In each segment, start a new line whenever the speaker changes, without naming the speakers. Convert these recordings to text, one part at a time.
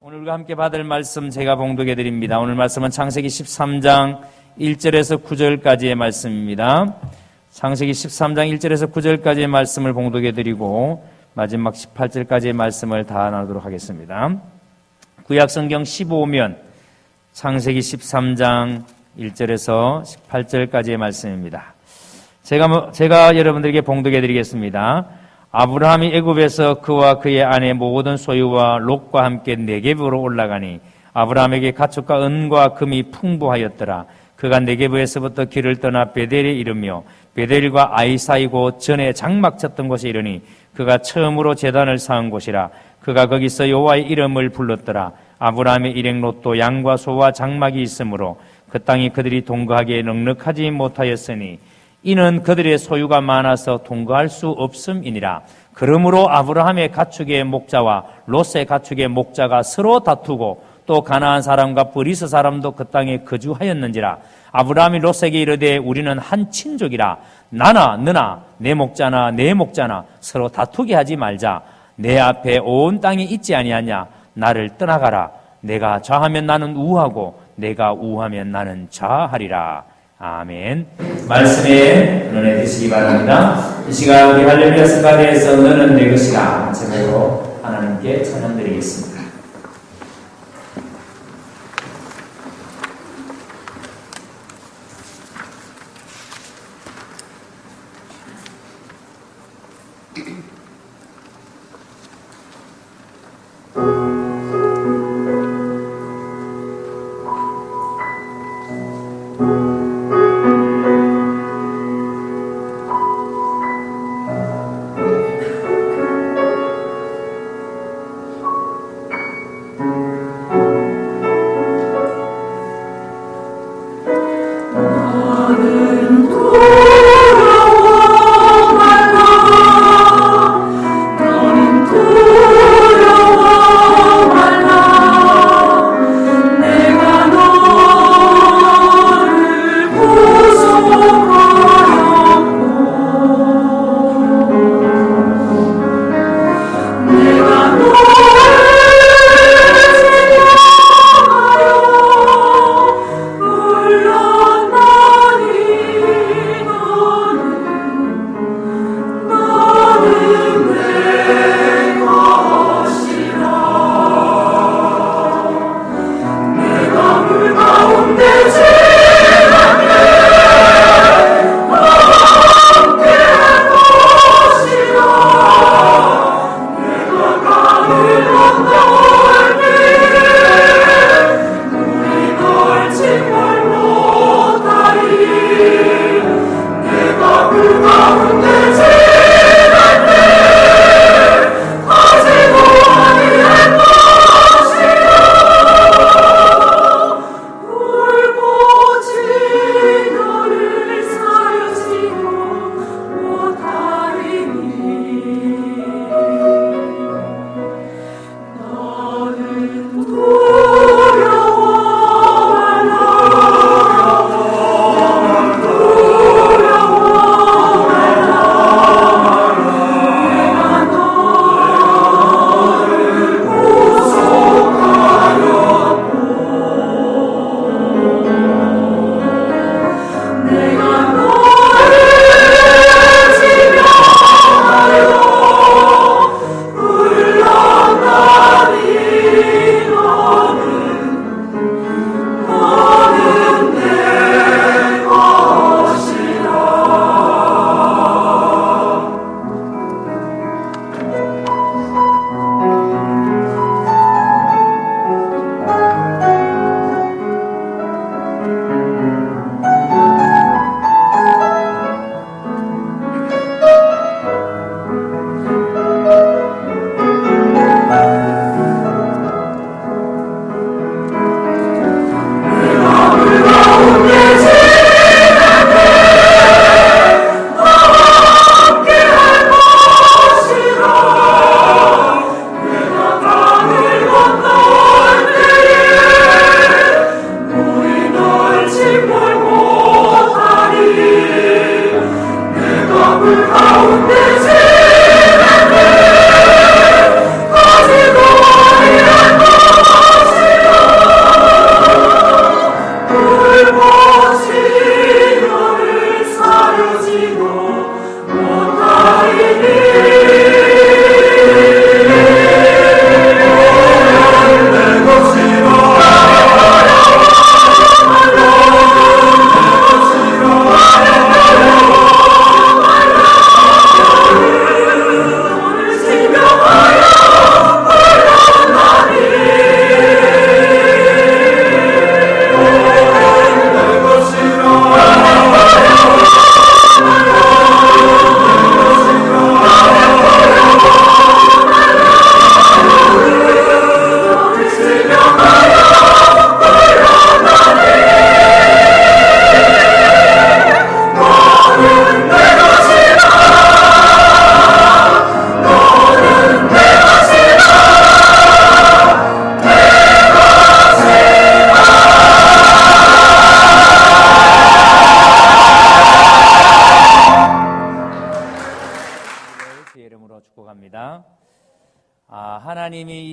오늘 우리가 함께 받을 말씀 제가 봉독해 드립니다. 오늘 말씀은 창세기 13장 1절에서 9절까지의 말씀입니다. 창세기 13장 1절에서 9절까지의 말씀을 봉독해 드리고 마지막 18절까지의 말씀을 다 나누도록 하겠습니다. 구약성경 15면 창세기 13장 1절에서 18절까지의 말씀입니다. 제가 여러분들에게 봉독해 드리겠습니다. 아브라함이 애굽에서 그와 그의 아내 모든 소유와 롯과 함께 네게브로 올라가니 아브라함에게 가축과 은과 금이 풍부하였더라. 그가 네게브에서부터 길을 떠나 베델에 이르며 베델과 아이 사이고 전에 장막 쳤던 곳에 이르니 그가 처음으로 제단을 쌓은 곳이라. 그가 거기서 여호와의 이름을 불렀더라. 아브라함의 일행 롯도 양과 소와 장막이 있으므로 그 땅이 그들이 동거하기에 넉넉하지 못하였으니 이는 그들의 소유가 많아서 동거할 수 없음이니라. 그러므로 아브라함의 가축의 목자와 롯의 가축의 목자가 서로 다투고 또 가나안 사람과 브리스 사람도 그 땅에 거주하였는지라. 아브라함이 롯에게 이르되 우리는 한 친족이라. 나나 너나 내 목자나 내 목자나 서로 다투게 하지 말자. 내 앞에 온 땅이 있지 아니하냐. 나를 떠나가라. 내가 좌하면 나는 우하고 내가 우하면 나는 좌하리라. 아멘. 말씀에 눈에 드시기 바랍니다. 이 시간 우리 할렐루야 성가대에서 너는 내 것이라 제목으로 하나님께 찬양드리겠습니다.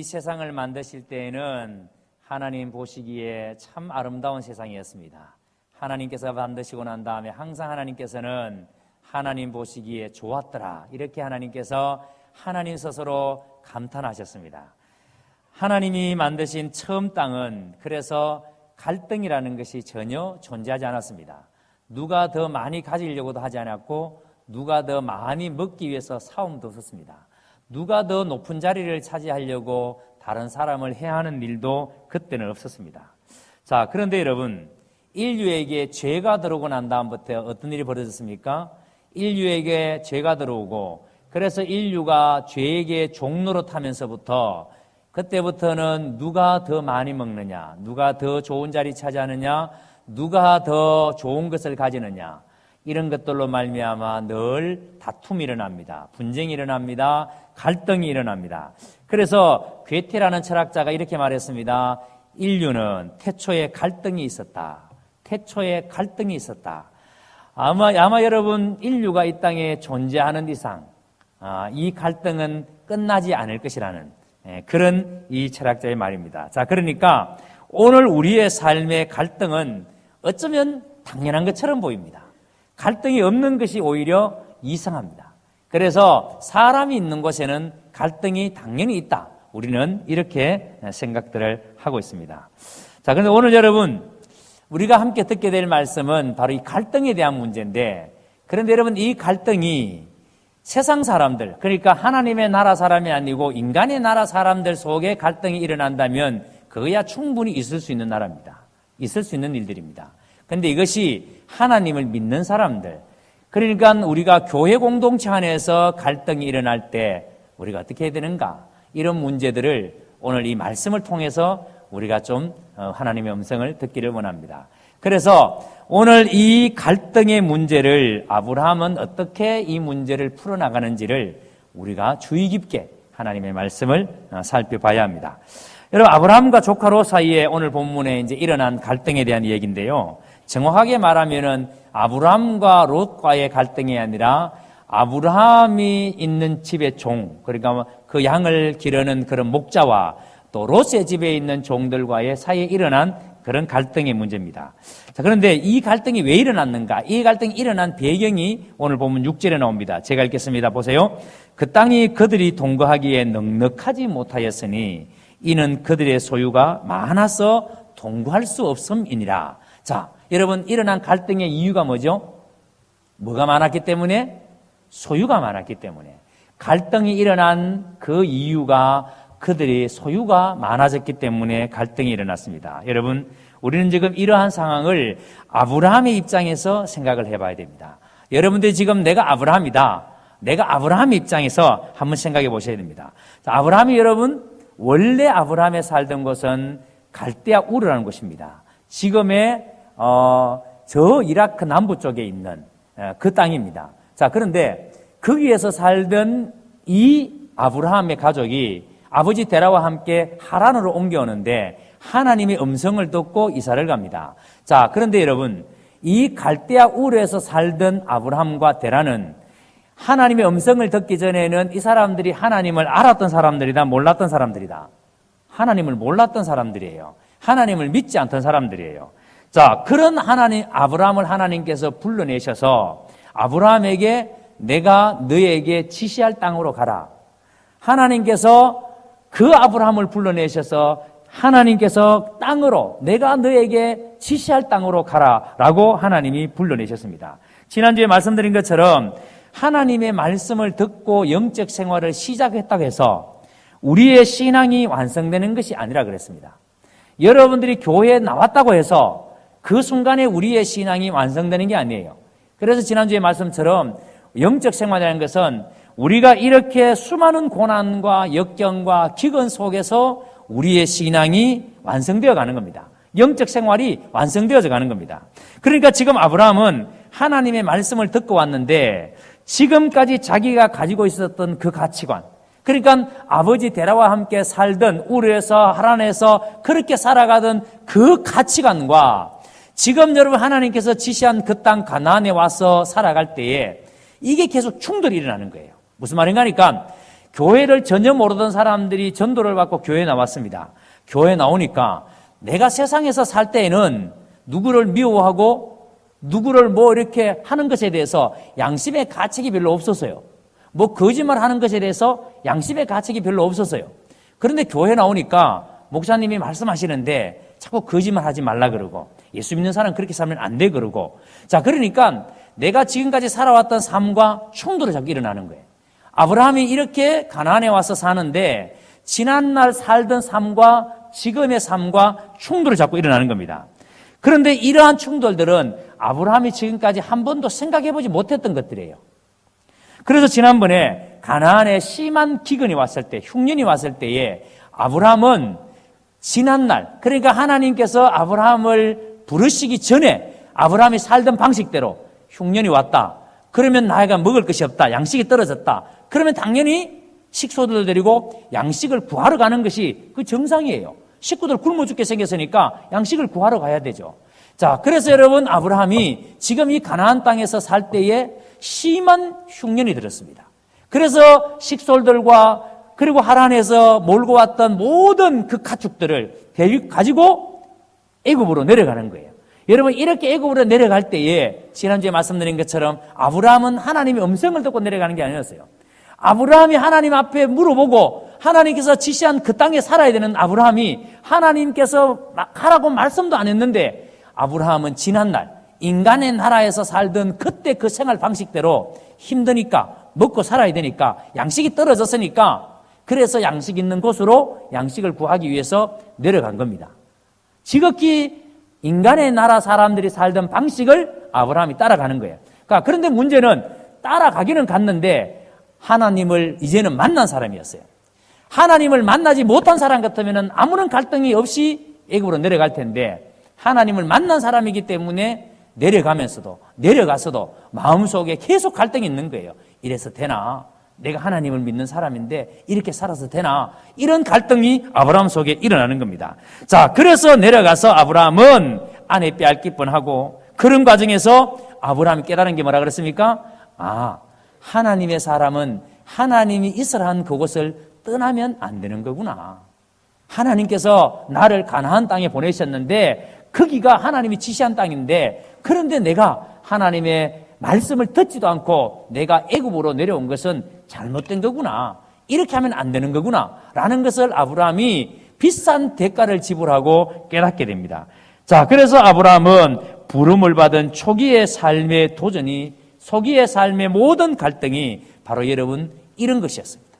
세상을 만드실 때에는 하나님 보시기에 참 아름다운 세상이었습니다. 하나님께서 만드시고 난 다음에 항상 하나님께서는 하나님 보시기에 좋았더라, 이렇게 하나님께서 하나님 스스로 감탄하셨습니다. 하나님이 만드신 처음 땅은 그래서 갈등이라는 것이 전혀 존재하지 않았습니다. 누가 더 많이 가지려고도 하지 않았고 누가 더 많이 먹기 위해서 싸움도 없었습니다. 누가 더 높은 자리를 차지하려고 다른 사람을 해하는 일도 그때는 없었습니다. 자, 그런데 여러분, 인류에게 죄가 들어오고 난 다음부터 어떤 일이 벌어졌습니까? 인류에게 죄가 들어오고 그래서 인류가 죄에게 종로로 타면서부터 그때부터는 누가 더 많이 먹느냐, 누가 더 좋은 자리 차지하느냐, 누가 더 좋은 것을 가지느냐, 이런 것들로 말미암아 늘 다툼이 일어납니다. 분쟁이 일어납니다. 갈등이 일어납니다. 그래서 괴테라는 철학자가 이렇게 말했습니다. 인류는 태초에 갈등이 있었다. 태초에 갈등이 있었다. 아마 여러분, 인류가 이 땅에 존재하는 이상 이 갈등은 끝나지 않을 것이라는 그런 이 철학자의 말입니다. 자, 그러니까 오늘 우리의 삶의 갈등은 어쩌면 당연한 것처럼 보입니다. 갈등이 없는 것이 오히려 이상합니다. 그래서 사람이 있는 곳에는 갈등이 당연히 있다. 우리는 이렇게 생각들을 하고 있습니다. 자, 그런데 오늘 여러분, 우리가 함께 듣게 될 말씀은 바로 이 갈등에 대한 문제인데, 그런데 여러분, 이 갈등이 세상 사람들, 그러니까 하나님의 나라 사람이 아니고 인간의 나라 사람들 속에 갈등이 일어난다면 그거야 충분히 있을 수 있는 나라입니다. 있을 수 있는 일들입니다. 그런데 이것이 하나님을 믿는 사람들, 그러니까 우리가 교회 공동체 안에서 갈등이 일어날 때 우리가 어떻게 해야 되는가, 이런 문제들을 오늘 이 말씀을 통해서 우리가 좀 하나님의 음성을 듣기를 원합니다. 그래서 오늘 이 갈등의 문제를 아브라함은 어떻게 이 문제를 풀어나가는지를 우리가 주의 깊게 하나님의 말씀을 살펴봐야 합니다. 여러분, 아브라함과 조카 롯 사이에 오늘 본문에 이제 일어난 갈등에 대한 이야기인데요. 정확하게 말하면은 아브라함과 롯과의 갈등이 아니라 아브라함이 있는 집의 종, 그러니까 그 양을 기르는 그런 목자와 또 롯의 집에 있는 종들과의 사이에 일어난 그런 갈등의 문제입니다. 자, 그런데 이 갈등이 왜 일어났는가? 이 갈등이 일어난 배경이 오늘 보면 6절에 나옵니다. 제가 읽겠습니다. 보세요. 그 땅이 그들이 동거하기에 넉넉하지 못하였으니 이는 그들의 소유가 많아서 동거할 수 없음이니라. 자, 여러분, 일어난 갈등의 이유가 뭐죠? 뭐가 많았기 때문에? 소유가 많았기 때문에. 갈등이 일어난 그 이유가 그들의 소유가 많아졌기 때문에 갈등이 일어났습니다. 여러분, 우리는 지금 이러한 상황을 아브라함의 입장에서 생각을 해봐야 됩니다. 여러분들이 지금 내가 아브라함이다. 내가 아브라함의 입장에서 한번 생각해 보셔야 됩니다. 자, 아브라함이 여러분, 원래 아브라함이 살던 곳은 갈대아 우르라는 곳입니다. 지금의 저 이라크 남부 쪽에 있는 그 땅입니다. 자, 그런데 거기에서 살던 이 아브라함의 가족이 아버지 데라와 함께 하란으로 옮겨오는데 하나님의 음성을 듣고 이사를 갑니다. 자, 그런데 여러분, 이 갈대아 우르에서 살던 아브라함과 데라는 하나님의 음성을 듣기 전에는 이 사람들이 하나님을 알았던 사람들이다, 몰랐던 사람들이다. 하나님을 몰랐던 사람들이에요. 하나님을 믿지 않던 사람들이에요. 자, 그런 아브라함을 하나님께서 불러내셔서 아브라함에게 내가 너에게 지시할 땅으로 가라. 하나님께서 그 아브라함을 불러내셔서 하나님께서 땅으로, 내가 너에게 지시할 땅으로 가라라고 하나님이 불러내셨습니다. 지난주에 말씀드린 것처럼 하나님의 말씀을 듣고 영적 생활을 시작했다고 해서 우리의 신앙이 완성되는 것이 아니라 그랬습니다. 여러분들이 교회에 나왔다고 해서 그 순간에 우리의 신앙이 완성되는 게 아니에요. 그래서 지난주에 말씀처럼 영적 생활이라는 것은 우리가 이렇게 수많은 고난과 역경과 기근 속에서 우리의 신앙이 완성되어 가는 겁니다. 영적 생활이 완성되어져 가는 겁니다. 그러니까 지금 아브라함은 하나님의 말씀을 듣고 왔는데 지금까지 자기가 가지고 있었던 그 가치관, 그러니까 아버지 데라와 함께 살던 우르에서 하란에서 그렇게 살아가던 그 가치관과 지금 여러분 하나님께서 지시한 그 땅 가나안에 와서 살아갈 때에 이게 계속 충돌이 일어나는 거예요. 무슨 말인가 하니까 교회를 전혀 모르던 사람들이 전도를 받고 교회에 나왔습니다. 교회에 나오니까 내가 세상에서 살 때에는 누구를 미워하고 누구를 뭐 이렇게 하는 것에 대해서 양심의 가책이 별로 없었어요. 뭐 거짓말 하는 것에 대해서 양심의 가책이 별로 없었어요. 그런데 교회 나오니까 목사님이 말씀하시는데 자꾸 거짓말 하지 말라 그러고 예수 믿는 사람은 그렇게 살면 안 돼 그러고, 자, 그러니까 내가 지금까지 살아왔던 삶과 충돌이 자꾸 일어나는 거예요. 아브라함이 이렇게 가나안에 와서 사는데 지난날 살던 삶과 지금의 삶과 충돌이 자꾸 일어나는 겁니다. 그런데 이러한 충돌들은 아브라함이 지금까지 한 번도 생각해보지 못했던 것들이에요. 그래서 지난번에 가나안에 심한 기근이 왔을 때, 흉년이 왔을 때에 아브라함은 지난날, 그러니까 하나님께서 아브라함을 부르시기 전에 아브라함이 살던 방식대로 흉년이 왔다. 그러면 나이가 먹을 것이 없다. 양식이 떨어졌다. 그러면 당연히 식소들을 데리고 양식을 구하러 가는 것이 그 정상이에요. 식구들 굶어 죽게 생겼으니까 양식을 구하러 가야 되죠. 자, 그래서 여러분, 아브라함이 지금 이 가나안 땅에서 살 때에 심한 흉년이 들었습니다. 그래서 식솔들과 그리고 하란에서 몰고 왔던 모든 그 가축들을 가지고 애굽으로 내려가는 거예요. 여러분, 이렇게 애굽으로 내려갈 때에 지난주에 말씀드린 것처럼 아브라함은 하나님의 음성을 듣고 내려가는 게 아니었어요. 아브라함이 하나님 앞에 물어보고 하나님께서 지시한 그 땅에 살아야 되는 아브라함이 하나님께서 가라고 말씀도 안 했는데 아브라함은 지난날 인간의 나라에서 살던 그때 그 생활 방식대로 힘드니까 먹고 살아야 되니까 양식이 떨어졌으니까 그래서 양식 있는 곳으로 양식을 구하기 위해서 내려간 겁니다. 지극히 인간의 나라 사람들이 살던 방식을 아브라함이 따라가는 거예요. 그러니까 그런데 문제는 따라가기는 갔는데 하나님을 이제는 만난 사람이었어요. 하나님을 만나지 못한 사람 같으면 아무런 갈등이 없이 애굽으로 내려갈 텐데 하나님을 만난 사람이기 때문에 내려가서도 마음속에 계속 갈등이 있는 거예요. 이래서 되나? 내가 하나님을 믿는 사람인데 이렇게 살아서 되나? 이런 갈등이 아브라함 속에 일어나는 겁니다. 자, 그래서 내려가서 아브라함은 아내 빼앗길 뻔하고 그런 과정에서 아브라함이 깨달은 게 뭐라 그랬습니까? 아, 하나님의 사람은 하나님이 있으라 한 그곳을 떠나면 안 되는 거구나. 하나님께서 나를 가나안 땅에 보내셨는데 거기가 하나님이 지시한 땅인데 그런데 내가 하나님의 말씀을 듣지도 않고 내가 애굽으로 내려온 것은 잘못된 거구나. 이렇게 하면 안 되는 거구나. 라는 것을 아브라함이 비싼 대가를 지불하고 깨닫게 됩니다. 자, 그래서 아브라함은 부름을 받은 초기의 삶의 도전이 초기의 삶의 모든 갈등이 바로 여러분 이런 것이었습니다.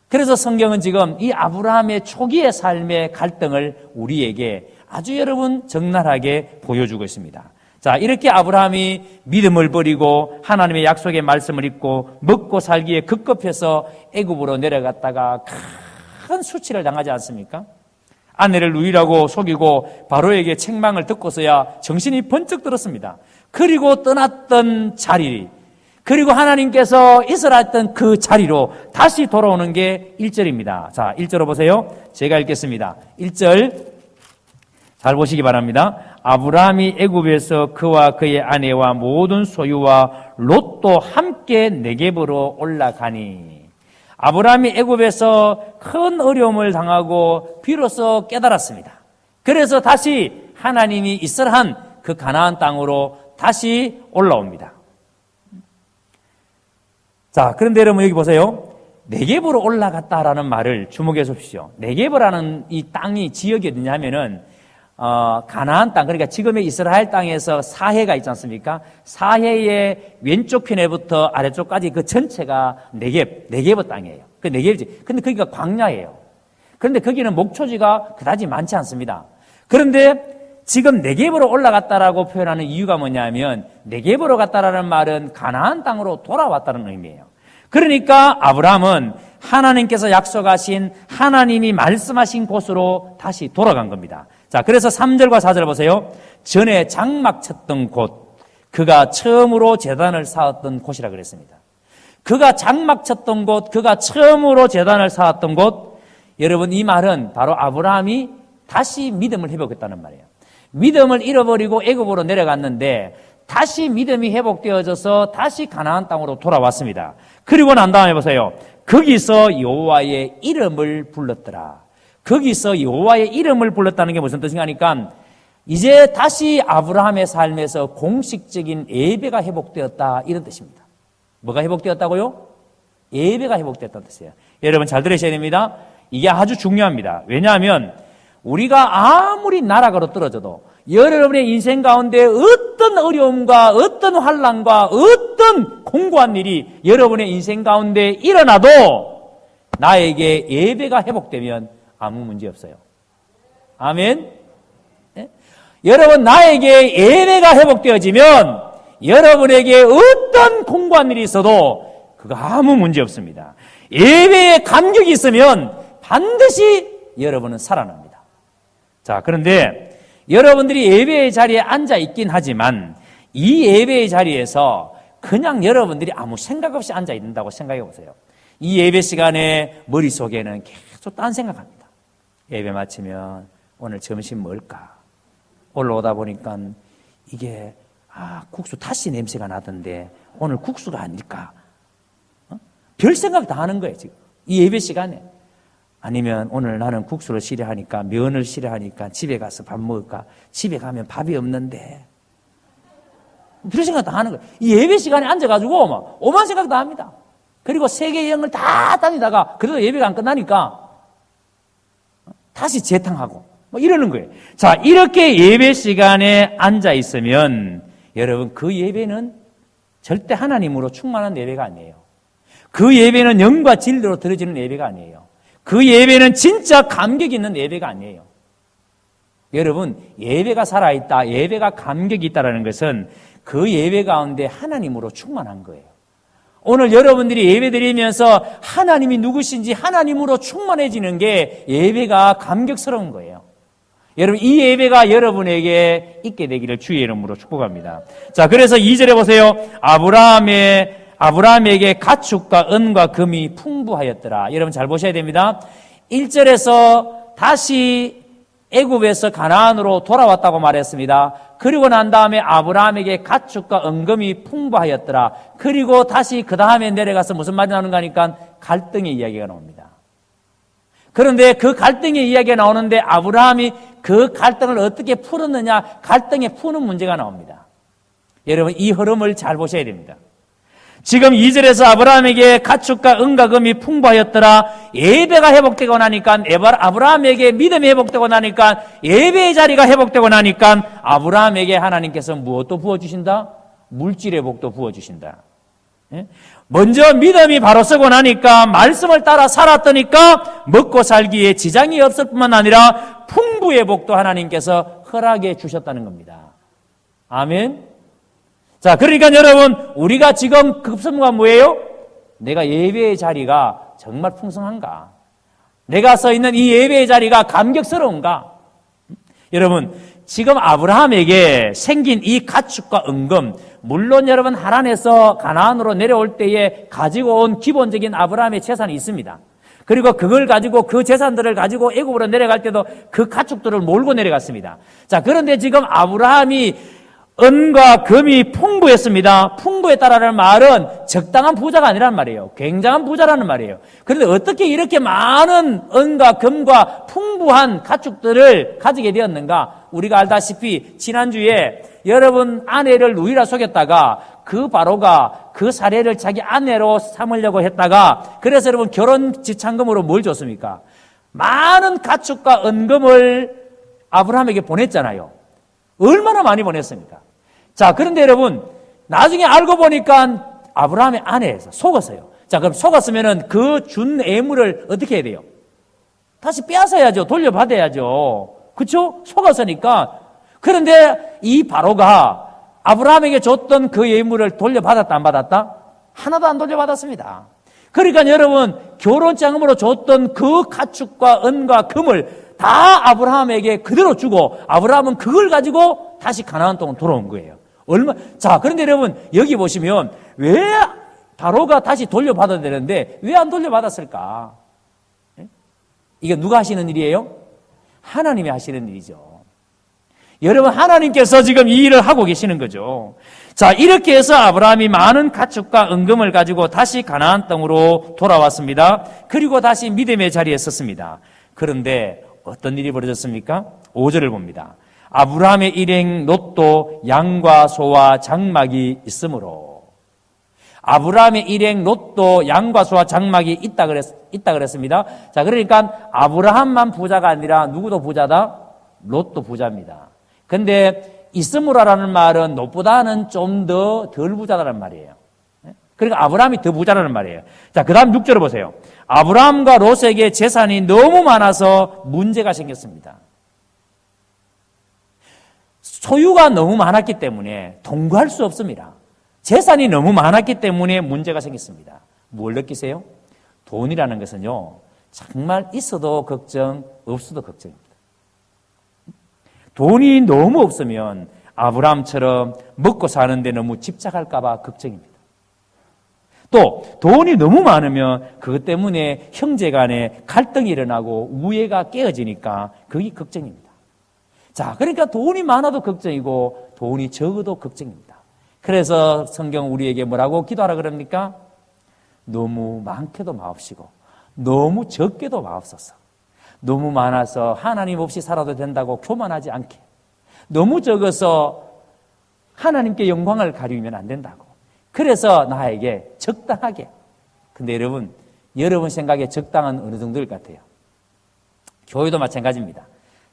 그래서 성경은 지금 이 아브라함의 초기의 삶의 갈등을 우리에게 아주 여러분 적나라하게 보여주고 있습니다. 자, 이렇게 아브라함이 믿음을 버리고 하나님의 약속의 말씀을 잊고 먹고 살기에 급급해서 애굽으로 내려갔다가 큰 수치를 당하지 않습니까? 아내를 누이라고 속이고 바로에게 책망을 듣고서야 정신이 번쩍 들었습니다. 그리고 떠났던 자리, 그리고 하나님께서 있으라 했던 그 자리로 다시 돌아오는 게 1절입니다. 자, 1절로 보세요. 제가 읽겠습니다. 1절 잘 보시기 바랍니다. 아브라함이 애굽에서 그와 그의 아내와 모든 소유와 롯도 함께 네겝으로 올라가니. 아브라함이 애굽에서 큰 어려움을 당하고 비로소 깨달았습니다. 그래서 다시 하나님이 있으라 한 그 가나안 땅으로 다시 올라옵니다. 자, 그런데 여러분 여기 보세요. 네겝으로 올라갔다라는 말을 주목해 주십시오. 네겝이라는 이 땅이 지역이 어디냐면은 가나안 땅, 그러니까 지금의 이스라엘 땅에서 사해가 있지 않습니까? 사해의 왼쪽 편에부터 아래쪽까지 그 전체가 네겝의 땅이에요. 그 네겝이지. 근데 거기가 광야예요. 그런데 거기는 목초지가 그다지 많지 않습니다. 그런데 지금 네겝으로 올라갔다라고 표현하는 이유가 뭐냐면 네겝으로 갔다라는 말은 가나안 땅으로 돌아왔다는 의미예요. 그러니까 아브라함은 하나님께서 약속하신 하나님이 말씀하신 곳으로 다시 돌아간 겁니다. 자, 그래서 3절과 4절 보세요. 전에 장막 쳤던 곳, 그가 처음으로 제단을 쌓았던 곳이라 그랬습니다. 그가 장막 쳤던 곳, 그가 처음으로 제단을 쌓았던 곳, 여러분 이 말은 바로 아브라함이 다시 믿음을 회복했다는 말이에요. 믿음을 잃어버리고 애굽으로 내려갔는데 다시 믿음이 회복되어져서 다시 가나안 땅으로 돌아왔습니다. 그리고 난 다음에 보세요. 거기서 여호와의 이름을 불렀더라. 거기서 여호와의 이름을 불렀다는 게 무슨 뜻인가 하니까 이제 다시 아브라함의 삶에서 공식적인 예배가 회복되었다 이런 뜻입니다. 뭐가 회복되었다고요? 예배가 회복되었다는 뜻이에요. 여러분 잘 들으셔야 됩니다. 이게 아주 중요합니다. 왜냐하면 우리가 아무리 나락으로 떨어져도 여러분의 인생 가운데 어떤 어려움과 어떤 환난과 어떤 공고한 일이 여러분의 인생 가운데 일어나도 나에게 예배가 회복되면 아무 문제 없어요. 아멘. 네? 여러분 나에게 예배가 회복되어지면 여러분에게 어떤 공고한 일이 있어도 그거 아무 문제 없습니다. 예배에 감격이 있으면 반드시 여러분은 살아납니다. 자, 그런데 여러분들이 예배의 자리에 앉아 있긴 하지만 이 예배의 자리에서 그냥 여러분들이 아무 생각 없이 앉아 있는다고 생각해 보세요. 이 예배 시간에 머릿속에는 계속 딴 생각합니다. 예배 마치면 오늘 점심 뭘까? 올라오다 보니까 이게 국수 다시 냄새가 나던데 오늘 국수가 아닐까? 별 생각 다 하는 거예요, 지금. 이 예배 시간에. 아니면 오늘 나는 국수를 싫어하니까 면을 싫어하니까 집에 가서 밥 먹을까? 집에 가면 밥이 없는데. 그런 생각 다 하는 거예요. 이 예배 시간에 앉아가지고 막 오만 생각 다 합니다. 그리고 세계 여행을 다 다니다가 그래도 예배가 안 끝나니까 다시 재탕하고 뭐 이러는 거예요. 자, 이렇게 예배 시간에 앉아 있으면 여러분 그 예배는 절대 하나님으로 충만한 예배가 아니에요. 그 예배는 영과 진리로 드려지는 예배가 아니에요. 그 예배는 진짜 감격이 있는 예배가 아니에요. 여러분, 예배가 살아있다, 예배가 감격이 있다는 것은 그 예배 가운데 하나님으로 충만한 거예요. 오늘 여러분들이 예배 드리면서 하나님이 누구신지 하나님으로 충만해지는 게 예배가 감격스러운 거예요. 여러분, 이 예배가 여러분에게 있게 되기를 주의 이름으로 축복합니다. 자, 그래서 2절에 보세요. 아브라함에게 가축과 은과 금이 풍부하였더라. 여러분 잘 보셔야 됩니다. 1절에서 다시 애굽에서 가나안으로 돌아왔다고 말했습니다. 그리고 난 다음에 아브라함에게 가축과 은금이 풍부하였더라. 그리고 다시 그 다음에 내려가서 무슨 말이 나오는가 하니까 갈등의 이야기가 나옵니다. 그런데 그 갈등의 이야기가 나오는데 아브라함이 그 갈등을 어떻게 풀었느냐, 갈등의 푸는 문제가 나옵니다. 여러분 이 흐름을 잘 보셔야 됩니다. 지금 2절에서 아브라함에게 가축과 은과 금이 풍부하였더라. 예배가 회복되고 나니까 아브라함에게 믿음이 회복되고 나니까 예배의 자리가 회복되고 나니까 아브라함에게 하나님께서 무엇도 부어주신다? 물질의 복도 부어주신다. 먼저 믿음이 바로 서고 나니까 말씀을 따라 살았더니까 먹고 살기에 지장이 없을 뿐만 아니라 풍부의 복도 하나님께서 허락해 주셨다는 겁니다. 아멘. 자, 그러니까 여러분, 우리가 지금 급선무가 뭐예요? 내가 예배의 자리가 정말 풍성한가? 내가 서 있는 이 예배의 자리가 감격스러운가? 여러분, 지금 아브라함에게 생긴 이 가축과 은금, 물론 여러분 하란에서 가나안으로 내려올 때에 가지고 온 기본적인 아브라함의 재산이 있습니다. 그리고 그걸 가지고 그 재산들을 가지고 애굽으로 내려갈 때도 그 가축들을 몰고 내려갔습니다. 자, 그런데 지금 아브라함이 은과 금이 풍부했습니다. 풍부했다라는 말은 적당한 부자가 아니란 말이에요. 굉장한 부자라는 말이에요. 그런데 어떻게 이렇게 많은 은과 금과 풍부한 가축들을 가지게 되었는가? 우리가 알다시피 지난주에 여러분 아내를 누이라 속였다가 그 바로가 그 사례를 자기 아내로 삼으려고 했다가 그래서 여러분 결혼 지참금으로 뭘 줬습니까? 많은 가축과 은금을 아브라함에게 보냈잖아요. 얼마나 많이 보냈습니까? 자, 그런데 여러분, 나중에 알고 보니까 아브라함의 아내에서 속았어요. 자, 그럼 속았으면은 그 준 애물을 어떻게 해야 돼요? 다시 빼앗아야죠. 돌려받아야죠. 그쵸? 속았으니까. 그런데 이 바로가 아브라함에게 줬던 그 예물을 돌려받았다, 안 받았다? 하나도 안 돌려받았습니다. 그러니까 여러분, 결혼장음으로 줬던 그 가축과 은과 금을 다 아브라함에게 그대로 주고 아브라함은 그걸 가지고 다시 가나안 땅으로 돌아온 거예요. 자, 그런데 여러분 여기 보시면 왜 바로가 다시 돌려받아야 되는데 왜 안 돌려받았을까? 이게 누가 하시는 일이에요? 하나님이 하시는 일이죠. 여러분, 하나님께서 지금 이 일을 하고 계시는 거죠. 자, 이렇게 해서 아브라함이 많은 가축과 은금을 가지고 다시 가나안 땅으로 돌아왔습니다. 그리고 다시 믿음의 자리에 섰습니다. 그런데 어떤 일이 벌어졌습니까? 5절을 봅니다. 아브라함의 일행 롯도 양과 소와 장막이 있으므로. 아브라함의 일행 롯도 양과 소와 장막이 있다 그랬습니다. 자, 그러니까 아브라함만 부자가 아니라 누구도 부자다? 롯도 부자입니다. 근데 있으므로라는 말은 롯보다는 좀 더 덜 부자라는 말이에요. 그러니까 아브라함이 더 부자라는 말이에요. 자, 그 다음 6절을 보세요. 아브라함과 롯에게 재산이 너무 많아서 문제가 생겼습니다. 소유가 너무 많았기 때문에 동거할 수 없습니다. 재산이 너무 많았기 때문에 문제가 생겼습니다. 뭘 느끼세요? 돈이라는 것은요, 정말 있어도 걱정, 없어도 걱정입니다. 돈이 너무 없으면 아브라함처럼 먹고 사는데 너무 집착할까봐 걱정입니다. 또 돈이 너무 많으면 그것 때문에 형제간에 갈등이 일어나고 우애가 깨어지니까 그게 걱정입니다. 자, 그러니까 돈이 많아도 걱정이고 돈이 적어도 걱정입니다. 그래서 성경 우리에게 뭐라고 기도하라 그럽니까? 너무 많게도 마옵시고 너무 적게도 마옵소서. 너무 많아서 하나님 없이 살아도 된다고 교만하지 않게, 너무 적어서 하나님께 영광을 가리우면 안 된다고. 그래서 나에게 적당하게. 근데 여러분 생각에 적당한 어느 정도일 것 같아요? 교회도 마찬가지입니다.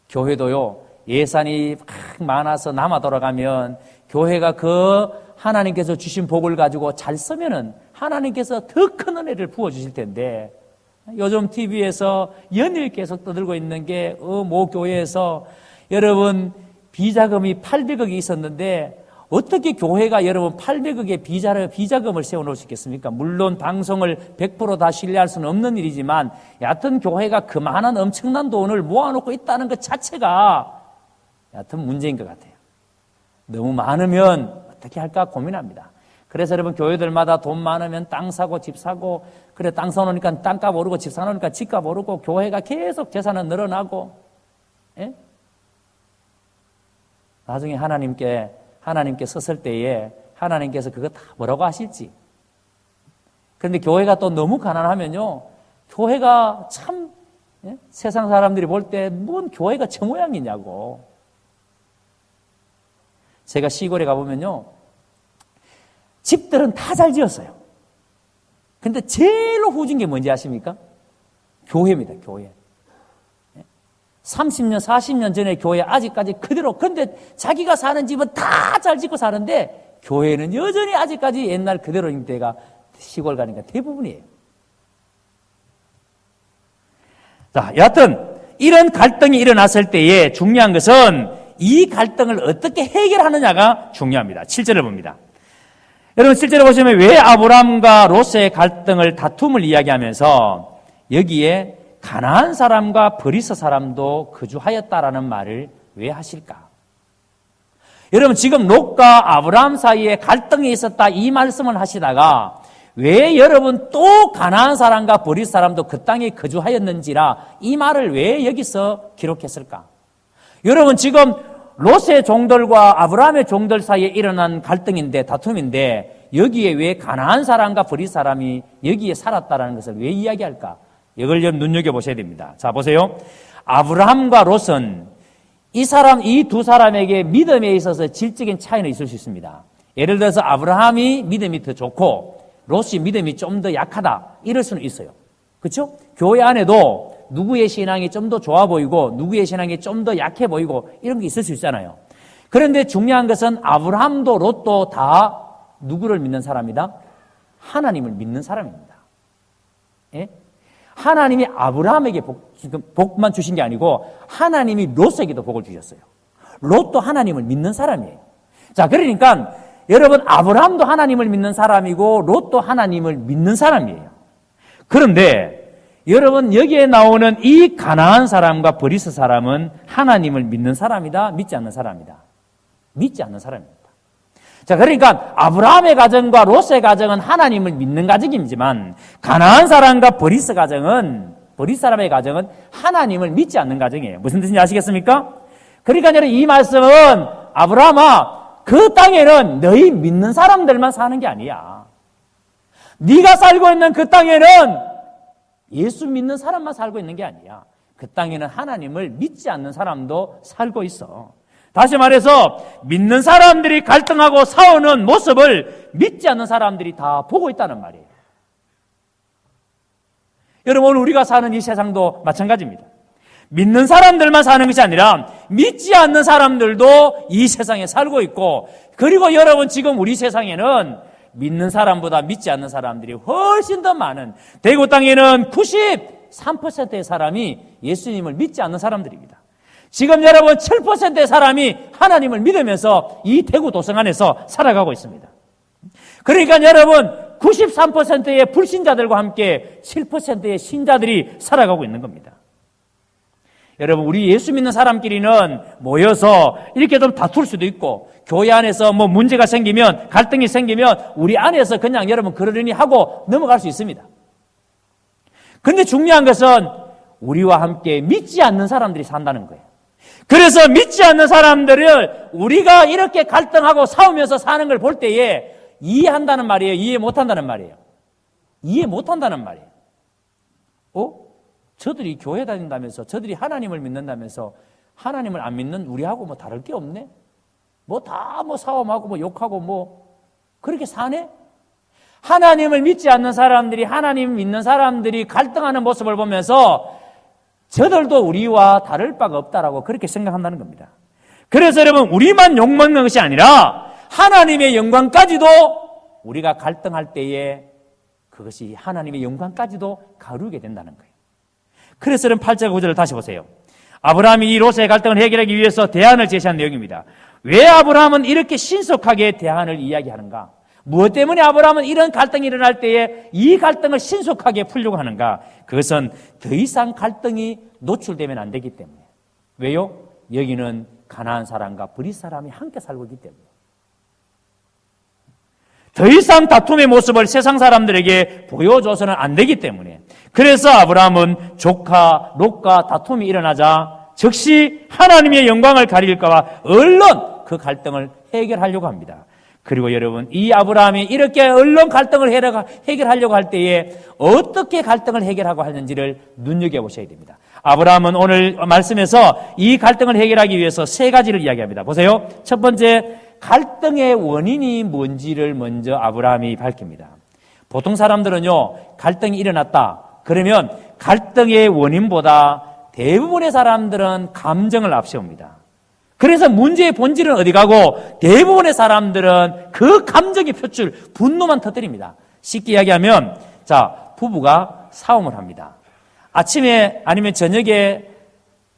교회도요, 예산이 막 많아서 남아 돌아가면 교회가 그 하나님께서 주신 복을 가지고 잘 쓰면은 하나님께서 더 큰 은혜를 부어주실 텐데, 요즘 TV에서 연일 계속 떠들고 있는 게 모 교회에서 여러분 비자금이 800억이 있었는데 어떻게 교회가 여러분 800억의 비자금을 세워놓을 수 있겠습니까? 물론 방송을 100% 다 신뢰할 수는 없는 일이지만 여하튼 교회가 그만한 엄청난 돈을 모아놓고 있다는 것 자체가 여하튼 문제인 것 같아요. 너무 많으면 어떻게 할까 고민합니다. 그래서 여러분 교회들마다 돈 많으면 땅 사고 집 사고, 그래 땅 사놓으니까 땅값 오르고 집 사놓으니까 집값 오르고 교회가 계속 재산은 늘어나고, 예? 나중에 하나님께 섰을 때에 하나님께서 그거 다 뭐라고 하실지. 그런데 교회가 또 너무 가난하면요, 교회가 참, 예? 세상 사람들이 볼 때 뭔 교회가 저 모양이냐고. 제가 시골에 가보면요, 집들은 다 잘 지었어요. 근데 제일 후진 게 뭔지 아십니까? 교회입니다, 교회. 30년, 40년 전에 교회 아직까지 그대로, 근데 자기가 사는 집은 다 잘 짓고 사는데 교회는 여전히 아직까지 옛날 그대로인 때가 시골 가니까 대부분이에요. 자, 여하튼 이런 갈등이 일어났을 때에 중요한 것은 이 갈등을 어떻게 해결하느냐가 중요합니다. 7절을 봅니다. 여러분 실제로 보시면 왜 아브람과 롯의 갈등을, 다툼을 이야기하면서 여기에 가나안 사람과 브리스 사람도 거주하였다라는 말을 왜 하실까? 여러분 지금 롯과 아브람 사이에 갈등이 있었다 이 말씀을 하시다가 왜 여러분 또 가나안 사람과 브리스 사람도 그 땅에 거주하였는지라 이 말을 왜 여기서 기록했을까? 여러분 지금 롯의 종들과 아브라함의 종들 사이에 일어난 갈등인데, 다툼인데 여기에 왜 가나안 사람과 브리스 사람이 여기에 살았다라는 것을 왜 이야기할까? 이걸 좀 눈여겨보셔야 됩니다. 자, 보세요. 아브라함과 롯은 이 두 사람에게 믿음에 있어서 질적인 차이는 있을 수 있습니다. 예를 들어서 아브라함이 믿음이 더 좋고 롯이 믿음이 좀 더 약하다, 이럴 수는 있어요. 그렇죠? 교회 안에도 누구의 신앙이 좀 더 좋아 보이고 누구의 신앙이 좀 더 약해 보이고 이런 게 있을 수 있잖아요. 그런데 중요한 것은 아브라함도 롯도 다 누구를 믿는 사람이다? 하나님을 믿는 사람입니다. 예? 하나님이 아브라함에게 복만 주신 게 아니고 하나님이 롯에게도 복을 주셨어요. 롯도 하나님을 믿는 사람이에요. 자, 그러니까 여러분 아브라함도 하나님을 믿는 사람이고 롯도 하나님을 믿는 사람이에요. 그런데 여러분 여기에 나오는 이 가나안 사람과 브리스 사람은 하나님을 믿는 사람이다, 믿지 않는 사람이다? 믿지 않는 사람입니다. 자, 그러니까 아브라함의 가정과 롯의 가정은 하나님을 믿는 가정이지만 가나안 사람과 브리스 사람의 가정은 하나님을 믿지 않는 가정이에요. 무슨 뜻인지 아시겠습니까? 그러니까 여러분 이 말씀은 아브라함아, 그 땅에는 너희 믿는 사람들만 사는 게 아니야. 네가 살고 있는 그 땅에는 예수 믿는 사람만 살고 있는 게 아니야. 그 땅에는 하나님을 믿지 않는 사람도 살고 있어. 다시 말해서 믿는 사람들이 갈등하고 싸우는 모습을 믿지 않는 사람들이 다 보고 있다는 말이에요. 여러분, 오늘 우리가 사는 이 세상도 마찬가지입니다. 믿는 사람들만 사는 것이 아니라 믿지 않는 사람들도 이 세상에 살고 있고, 그리고 여러분 지금 우리 세상에는 믿는 사람보다 믿지 않는 사람들이 훨씬 더 많은, 대구 땅에는 93%의 사람이 예수님을 믿지 않는 사람들입니다. 지금 여러분 7%의 사람이 하나님을 믿으면서 이 대구 도성 안에서 살아가고 있습니다. 그러니까 여러분 93%의 불신자들과 함께 7%의 신자들이 살아가고 있는 겁니다. 여러분, 우리 예수 믿는 사람끼리는 모여서 이렇게 좀 다툴 수도 있고, 교회 안에서 뭐 문제가 생기면, 갈등이 생기면 우리 안에서 그냥 여러분 그러려니 하고 넘어갈 수 있습니다. 근데 중요한 것은 우리와 함께 믿지 않는 사람들이 산다는 거예요. 그래서 믿지 않는 사람들을 우리가 이렇게 갈등하고 싸우면서 사는 걸 볼 때에 이해한다는 말이에요? 이해 못한다는 말이에요? 이해 못한다는 말이에요. 저들이 교회 다닌다면서, 저들이 하나님을 믿는다면서 하나님을 안 믿는 우리하고 뭐 다를 게 없네? 뭐 다 뭐 싸움하고 뭐 욕하고 뭐 그렇게 사네? 하나님을 믿지 않는 사람들이, 하나님 믿는 사람들이 갈등하는 모습을 보면서 저들도 우리와 다를 바가 없다라고 그렇게 생각한다는 겁니다. 그래서 여러분, 우리만 욕먹는 것이 아니라 하나님의 영광까지도 우리가 갈등할 때에 그것이 하나님의 영광까지도 가루게 된다는 거예요. 그래서 여러분 8절 9절을 다시 보세요. 아브라함이 이 롯의 갈등을 해결하기 위해서 대안을 제시한 내용입니다. 왜 아브라함은 이렇게 신속하게 대안을 이야기하는가? 무엇 때문에 아브라함은 이런 갈등이 일어날 때에 이 갈등을 신속하게 풀려고 하는가? 그것은 더 이상 갈등이 노출되면 안 되기 때문에. 왜요? 여기는 가나안 사람과 브릿 사람이 함께 살고 있기 때문에. 더 이상 다툼의 모습을 세상 사람들에게 보여줘서는 안 되기 때문에. 그래서 아브라함은 조카 롯과 다툼이 일어나자 즉시 하나님의 영광을 가릴까 봐 얼른 그 갈등을 해결하려고 합니다. 그리고 여러분, 이 아브라함이 이렇게 얼른 갈등을 해결하려고 할 때에 어떻게 갈등을 해결하고 하는지를 눈여겨보셔야 됩니다. 아브라함은 오늘 말씀에서 이 갈등을 해결하기 위해서 세 가지를 이야기합니다. 보세요. 첫 번째, 갈등의 원인이 뭔지를 먼저 아브라함이 밝힙니다. 보통 사람들은요, 갈등이 일어났다 그러면 갈등의 원인보다 대부분의 사람들은 감정을 앞세웁니다. 그래서 문제의 본질은 어디 가고 대부분의 사람들은 그 감정의 표출, 분노만 터뜨립니다. 쉽게 이야기하면, 자, 부부가 싸움을 합니다. 아침에 아니면 저녁에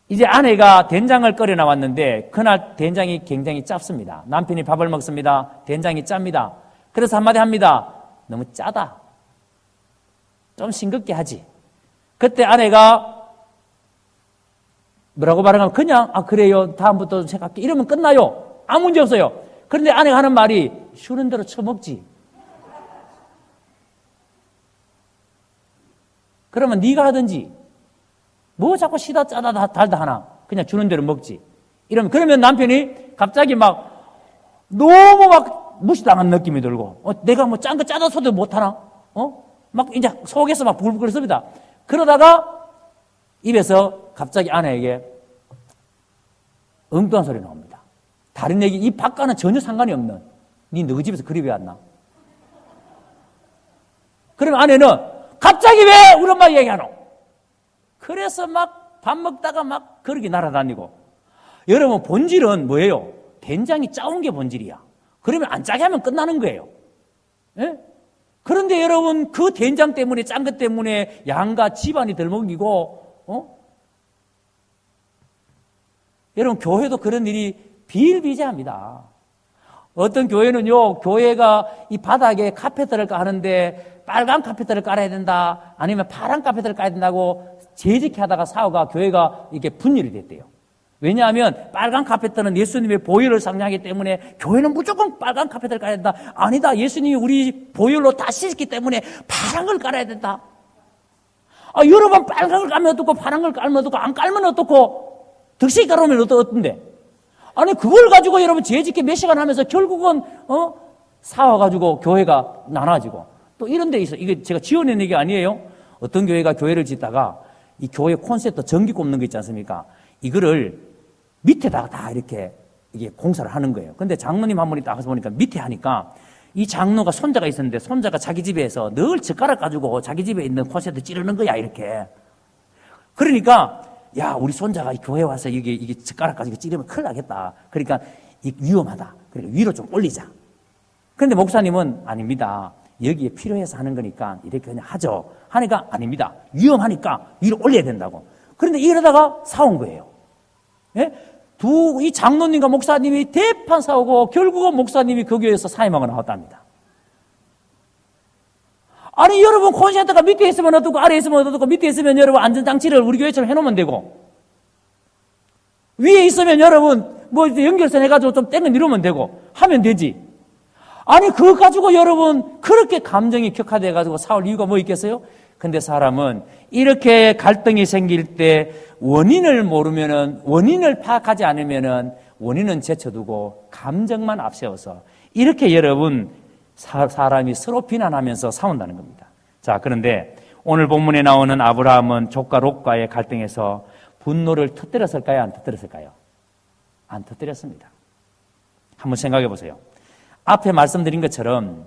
이제 아내가 된장을 끓여 나왔는데 그날 된장이 굉장히 짭습니다. 남편이 밥을 먹습니다. 된장이 짭니다. 그래서 한마디 합니다. 너무 짜다. 좀 싱겁게 하지. 그때 아내가 뭐라고 말하면 그냥 그래요. 다음부터 제가 할게. 이러면 끝나요. 아무 문제 없어요. 그런데 아내가 하는 말이 쉬는 대로 처먹지. 그러면 네가 하든지 뭐 자꾸 시다 짜다 달다 하나. 그냥 주는 대로 먹지. 이러면 그러면 남편이 갑자기 막 너무 막 무시당한 느낌이 들고 내가 뭐 짠 거 짜다 소도 못하나? 막 이제 속에서 막 부글부글 씁니다. 그러다가 입에서 갑자기 아내에게 엉뚱한 소리 나옵니다. 다른 얘기, 이 밖과는 전혀 상관이 없는, 니 너희 집에서 그리 왜 왔나? 그러면 아내는 갑자기 왜 우리 엄마 얘기하노? 그래서 막 밥 먹다가 막 그렇게 날아다니고. 여러분, 본질은 뭐예요? 된장이 짜온 게 본질이야. 그러면 안 짜게 하면 끝나는 거예요. 예? 그런데 여러분, 그 된장 때문에, 짠 것 때문에 양가 집안이 덜먹이고, 여러분, 교회도 그런 일이 비일비재합니다. 어떤 교회는요, 교회가 이 바닥에 카페트를 까는데 빨간 카페트를 깔아야 된다, 아니면 파란 카페트를 깔아야 된다고 재직해 하다가 사후가 교회가 이렇게 분열이 됐대요. 왜냐하면 빨간 카페트는 예수님의 보혈을 상징하기 때문에 교회는 무조건 빨간 카페트를 깔아야 된다. 아니다, 예수님이 우리 보혈로 다 씻었기 때문에 파란 걸 깔아야 된다. 여러 번 빨간 걸 깔면 어떻고 파란 걸 깔면 어떻고 안 깔면 어떻고 득실 깔으면 어떤데?
아니 그걸 가지고 여러분 죄짓기 몇 시간 하면서 결국은 싸워가지고 교회가 나눠지고 또 이런 데 있어. 이게 제가 지어낸 얘기 아니에요. 어떤 교회가 교회를 짓다가 이 교회 콘센트 전기 꼽는 거 있지 않습니까? 이거를 밑에다가 다 이렇게 이게 공사를 하는 거예요. 근데 장로님 한 분이 딱 가서 보니까 밑에 하니까 이 장로가 손자가 있었는데 손자가 자기 집에서 늘 젓가락 가지고 자기 집에 있는 콘센트 찌르는 거야, 이렇게. 그러니까 야, 우리 손자가 이 교회 와서 이게 젓가락 가지고 찌르면 큰일 나겠다. 그러니까 위험하다. 그러니까 위로 좀 올리자. 그런데 목사님은 아닙니다. 여기에 필요해서 하는 거니까 이렇게 그냥 하죠. 하니까 아닙니다. 위험하니까 위로 올려야 된다고. 그런데 이러다가 사온 거예요. 예? 이 장로님과 목사님이 대판 싸우고 결국은 목사님이 그 교회에서 사임하고 나왔답니다. 아니 여러분 콘센트가 밑에 있으면 어떻고 아래에 있으면 어떻고 밑에 있으면 여러분 안전장치를 우리 교회처럼 해놓으면 되고 위에 있으면 여러분 뭐 연결선 해가지고 좀 땡을 이루면 되고 하면 되지. 아니 그거 가지고 여러분 그렇게 감정이 격화돼가지고 싸울 이유가 뭐 있겠어요? 근데 사람은 이렇게 갈등이 생길 때 원인을 모르면은 원인을 파악하지 않으면은 원인은 제쳐두고 감정만 앞세워서 이렇게 여러분 사람이 서로 비난하면서 싸운다는 겁니다. 자, 그런데 오늘 본문에 나오는 아브라함은 족과 롯과의 갈등에서 분노를 터뜨렸을까요? 안 터뜨렸을까요? 안 터뜨렸습니다. 한번 생각해 보세요. 앞에 말씀드린 것처럼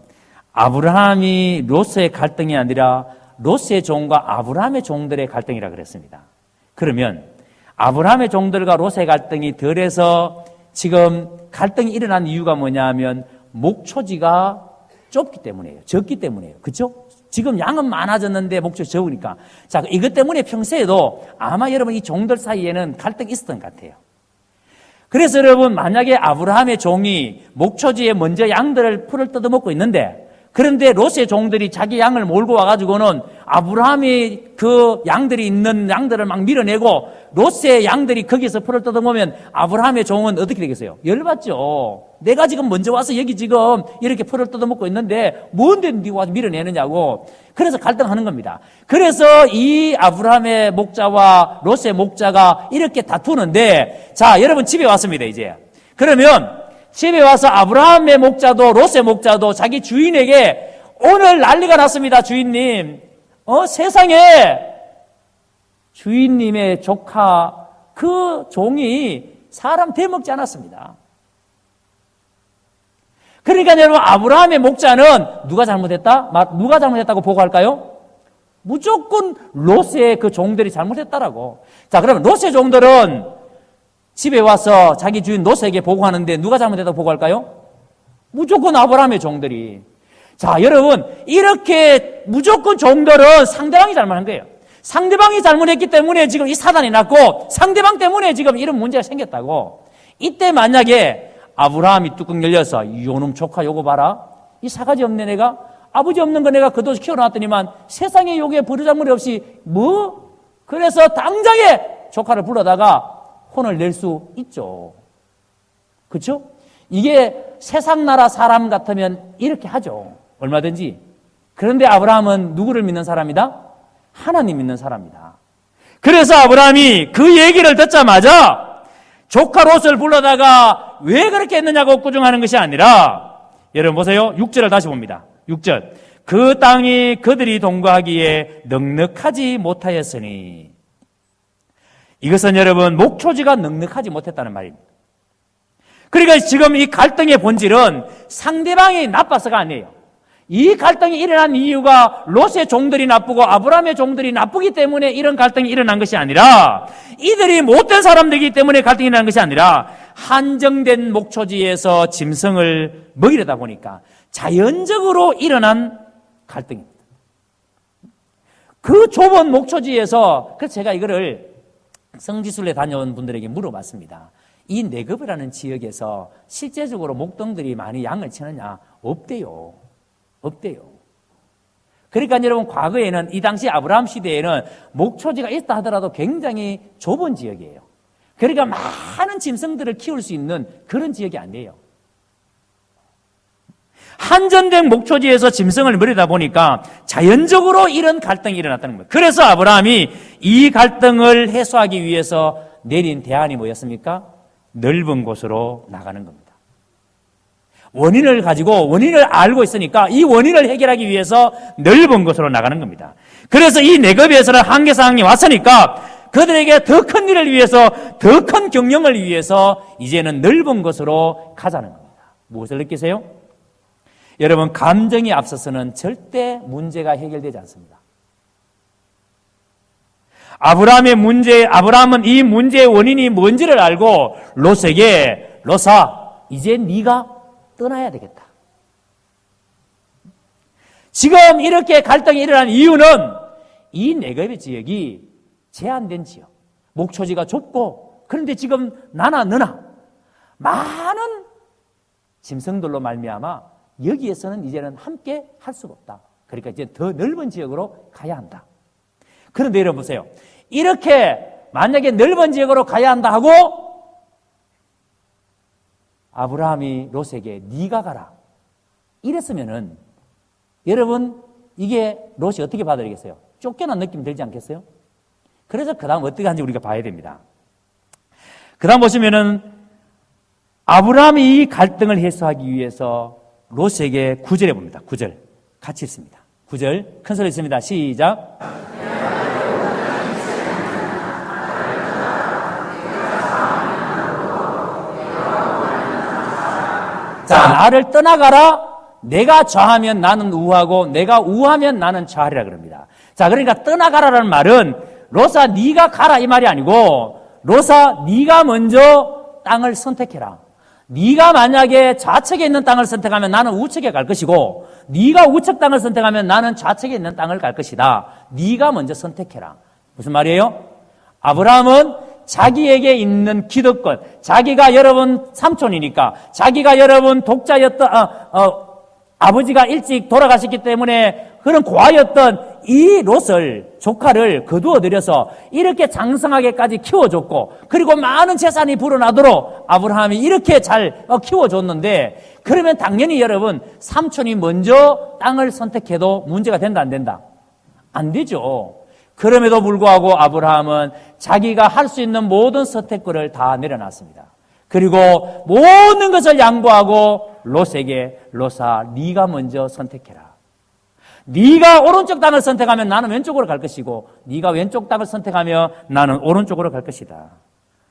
아브라함이 롯의 갈등이 아니라 롯의 종과 아브라함의 종들의 갈등이라 그랬습니다. 그러면 아브라함의 종들과 롯의 갈등이 덜해서 지금 갈등이 일어난 이유가 뭐냐 하면 목초지가 좁기 때문이에요. 적기 때문이에요. 그렇죠? 지금 양은 많아졌는데 목초지 적으니까. 자, 이것 때문에 평소에도 아마 여러분 이 종들 사이에는 갈등이 있었던 것 같아요. 그래서 여러분 만약에 아브라함의 종이 목초지에 먼저 양들을 풀을 뜯어먹고 있는데 그런데 롯의 종들이 자기 양을 몰고 와가지고는 아브라함이 그 양들이 있는 양들을 막 밀어내고 롯의 양들이 거기서 풀을 뜯어보면 아브라함의 종은 어떻게 되겠어요? 열받죠. 내가 지금 먼저 와서 여기 지금 이렇게 풀을 뜯어먹고 있는데 뭔데 네가 와서 밀어내느냐고. 그래서 갈등하는 겁니다. 그래서 이 아브라함의 목자와 롯의 목자가 이렇게 다투는데 자, 여러분 집에 왔습니다, 이제. 그러면 집에 와서 아브라함의 목자도 롯의 목자도 자기 주인에게 오늘 난리가 났습니다, 주인님. 세상에 주인님의 조카 그 종이 사람 대먹지 않았습니다. 그러니까 여러분 아브라함의 목자는 누가 잘못했다? 누가 잘못했다고 보고할까요? 무조건 롯의 그 종들이 잘못했다라고. 자, 그러면 롯의 종들은 집에 와서 자기 주인 롯에게 보고하는데 누가 잘못했다고 보고할까요? 무조건 아브라함의 종들이. 자, 여러분 이렇게 무조건 종들은 상대방이 잘못한 거예요. 상대방이 잘못했기 때문에 지금 이 사단이 났고 상대방 때문에 지금 이런 문제가 생겼다고. 이때 만약에 아브라함이 뚜껑 열려서 요놈 조카 요거 봐라. 이 사가지 없네 내가. 아버지 없는 거 내가 그도 키워놨더니만 세상에 요게 버르장머리 없이 뭐? 그래서 당장에 조카를 불러다가 혼을 낼 수 있죠. 그렇죠? 이게 세상 나라 사람 같으면 이렇게 하죠. 얼마든지. 그런데 아브라함은 누구를 믿는 사람이다? 하나님 믿는 사람이다. 그래서 아브라함이 그 얘기를 듣자마자 조카 롯을 불러다가 왜 그렇게 했느냐고 꾸중하는 것이 아니라 여러분 보세요. 6절을 다시 봅니다. 6절. 그 땅이 그들이 동거하기에 넉넉하지 못하였으니 이것은 여러분 목초지가 넉넉하지 못했다는 말입니다. 그러니까 지금 이 갈등의 본질은 상대방이 나빠서가 아니에요. 이 갈등이 일어난 이유가 롯의 종들이 나쁘고 아브라함의 종들이 나쁘기 때문에 이런 갈등이 일어난 것이 아니라 이들이 못된 사람들이기 때문에 갈등이 일어난 것이 아니라 한정된 목초지에서 짐승을 먹이려다 보니까 자연적으로 일어난 갈등입니다. 그 좁은 목초지에서 그래서 제가 이거를 성지순례 다녀온 분들에게 물어봤습니다. 이 내급이라는 지역에서 실제적으로 목동들이 많이 양을 치느냐? 없대요. 없대요. 그러니까 여러분 과거에는 이 당시 아브라함 시대에는 목초지가 있다 하더라도 굉장히 좁은 지역이에요. 그러니까 많은 짐승들을 키울 수 있는 그런 지역이 아니에요. 한전된 목초지에서 짐승을 물이다 보니까 자연적으로 이런 갈등이 일어났다는 거예요. 그래서 아브라함이 이 갈등을 해소하기 위해서 내린 대안이 뭐였습니까?
넓은 곳으로 나가는 겁니다. 원인을 가지고 원인을 알고 있으니까 이 원인을 해결하기 위해서 넓은 곳으로 나가는 겁니다. 그래서 이 내급에서는 한계 상황이 왔으니까 그들에게 더 큰 일을 위해서, 더 큰 경영을 위해서 이제는 넓은 곳으로 가자는 겁니다. 무엇을 느끼세요? 여러분, 감정이 앞서서는 절대 문제가 해결되지 않습니다. 아브라함은 이 문제의 원인이 뭔지를 알고 롯에게, 롯아, 이제 네가 떠나야 되겠다. 지금 이렇게 갈등이 일어난 이유는 이 네겝의 지역이 제한된 지역, 목초지가 좁고, 그런데 지금 나나 너나 많은 짐승들로 말미암아 여기에서는 이제는 함께 할 수가 없다. 그러니까 이제 더 넓은 지역으로 가야 한다. 그런데 여러분 보세요. 이렇게 만약에 넓은 지역으로 가야 한다 하고 아브라함이 롯에게 네가 가라 이랬으면은 여러분 이게 롯이 어떻게 받아들이겠어요? 쫓겨난 느낌 들지 않겠어요? 그래서 그 다음 어떻게 하는지 우리가 봐야 됩니다. 그 다음 보시면은 아브라함이 이 갈등을 해소하기 위해서 롯에게 9절에 봅니다. 9절 같이 읽습니다. 9절 큰 소리 있습니다. 시작. 자, 나를 떠나가라. 내가 좌하면 나는 우하고 내가 우하면 나는 좌하리라 그럽니다. 자, 그러니까 떠나가라라는 말은 롯아 네가 가라 이 말이 아니고 롯아 네가 먼저 땅을 선택해라. 네가 만약에 좌측에 있는 땅을 선택하면 나는 우측에 갈 것이고 네가 우측 땅을 선택하면 나는 좌측에 있는 땅을 갈 것이다. 네가 먼저 선택해라. 무슨 말이에요? 아브라함은 자기에게 있는 기득권, 자기가 여러분 삼촌이니까, 자기가 여러분 독자였던 아버지가 일찍 돌아가셨기 때문에 그런 고아였던 이 롯을, 조카를 거두어들여서 이렇게 장성하게까지 키워줬고, 그리고 많은 재산이 불어나도록 아브라함이 이렇게 잘 키워줬는데, 그러면 당연히 여러분 삼촌이 먼저 땅을 선택해도 문제가 된다 안 된다? 안 되죠. 그럼에도 불구하고 아브라함은 자기가 할 수 있는 모든 선택권을 다 내려놨습니다. 그리고 모든 것을 양보하고 롯에게 롯아 네가 먼저 선택해라. 네가 오른쪽 땅을 선택하면 나는 왼쪽으로 갈 것이고 네가 왼쪽 땅을 선택하면 나는 오른쪽으로 갈 것이다.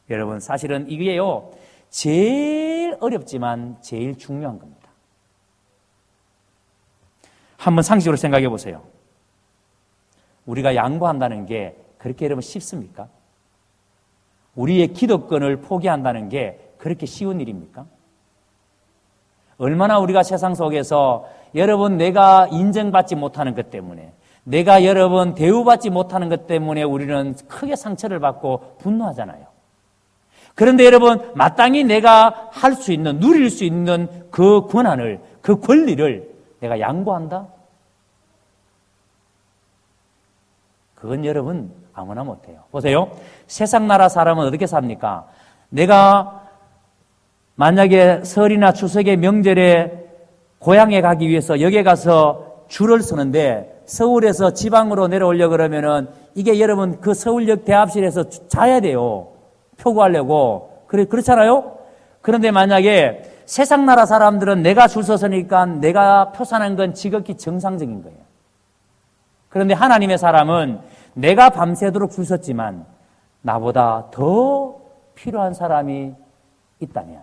여러분 사실은 이게요 제일 어렵지만 제일 중요한 겁니다. 한번 상식으로 생각해 보세요. 우리가 양보한다는 게 그렇게 여러분 쉽습니까? 우리의 기득권을 포기한다는 게 그렇게 쉬운 일입니까? 얼마나 우리가 세상 속에서 여러분 내가 인정받지 못하는 것 때문에, 내가 여러분 대우받지 못하는 것 때문에 우리는 크게 상처를 받고 분노하잖아요. 그런데 여러분 마땅히 내가 할 수 있는, 누릴 수 있는 그 권한을, 그 권리를 내가 양보한다? 그건 여러분 아무나 못해요. 보세요. 세상 나라 사람은 어떻게 삽니까? 내가 만약에 설이나 추석의 명절에 고향에 가기 위해서 역에 가서 줄을 서는데 서울에서 지방으로 내려오려고 그러면은 이게 여러분 그 서울역 대합실에서 자야 돼요. 표구하려고. 그렇잖아요? 그런데 만약에 세상 나라 사람들은 내가 줄 서서니까 내가 표 사는 건 지극히 정상적인 거예요. 그런데 하나님의 사람은 내가 밤새도록 줄 섰지만 나보다 더 필요한 사람이 있다면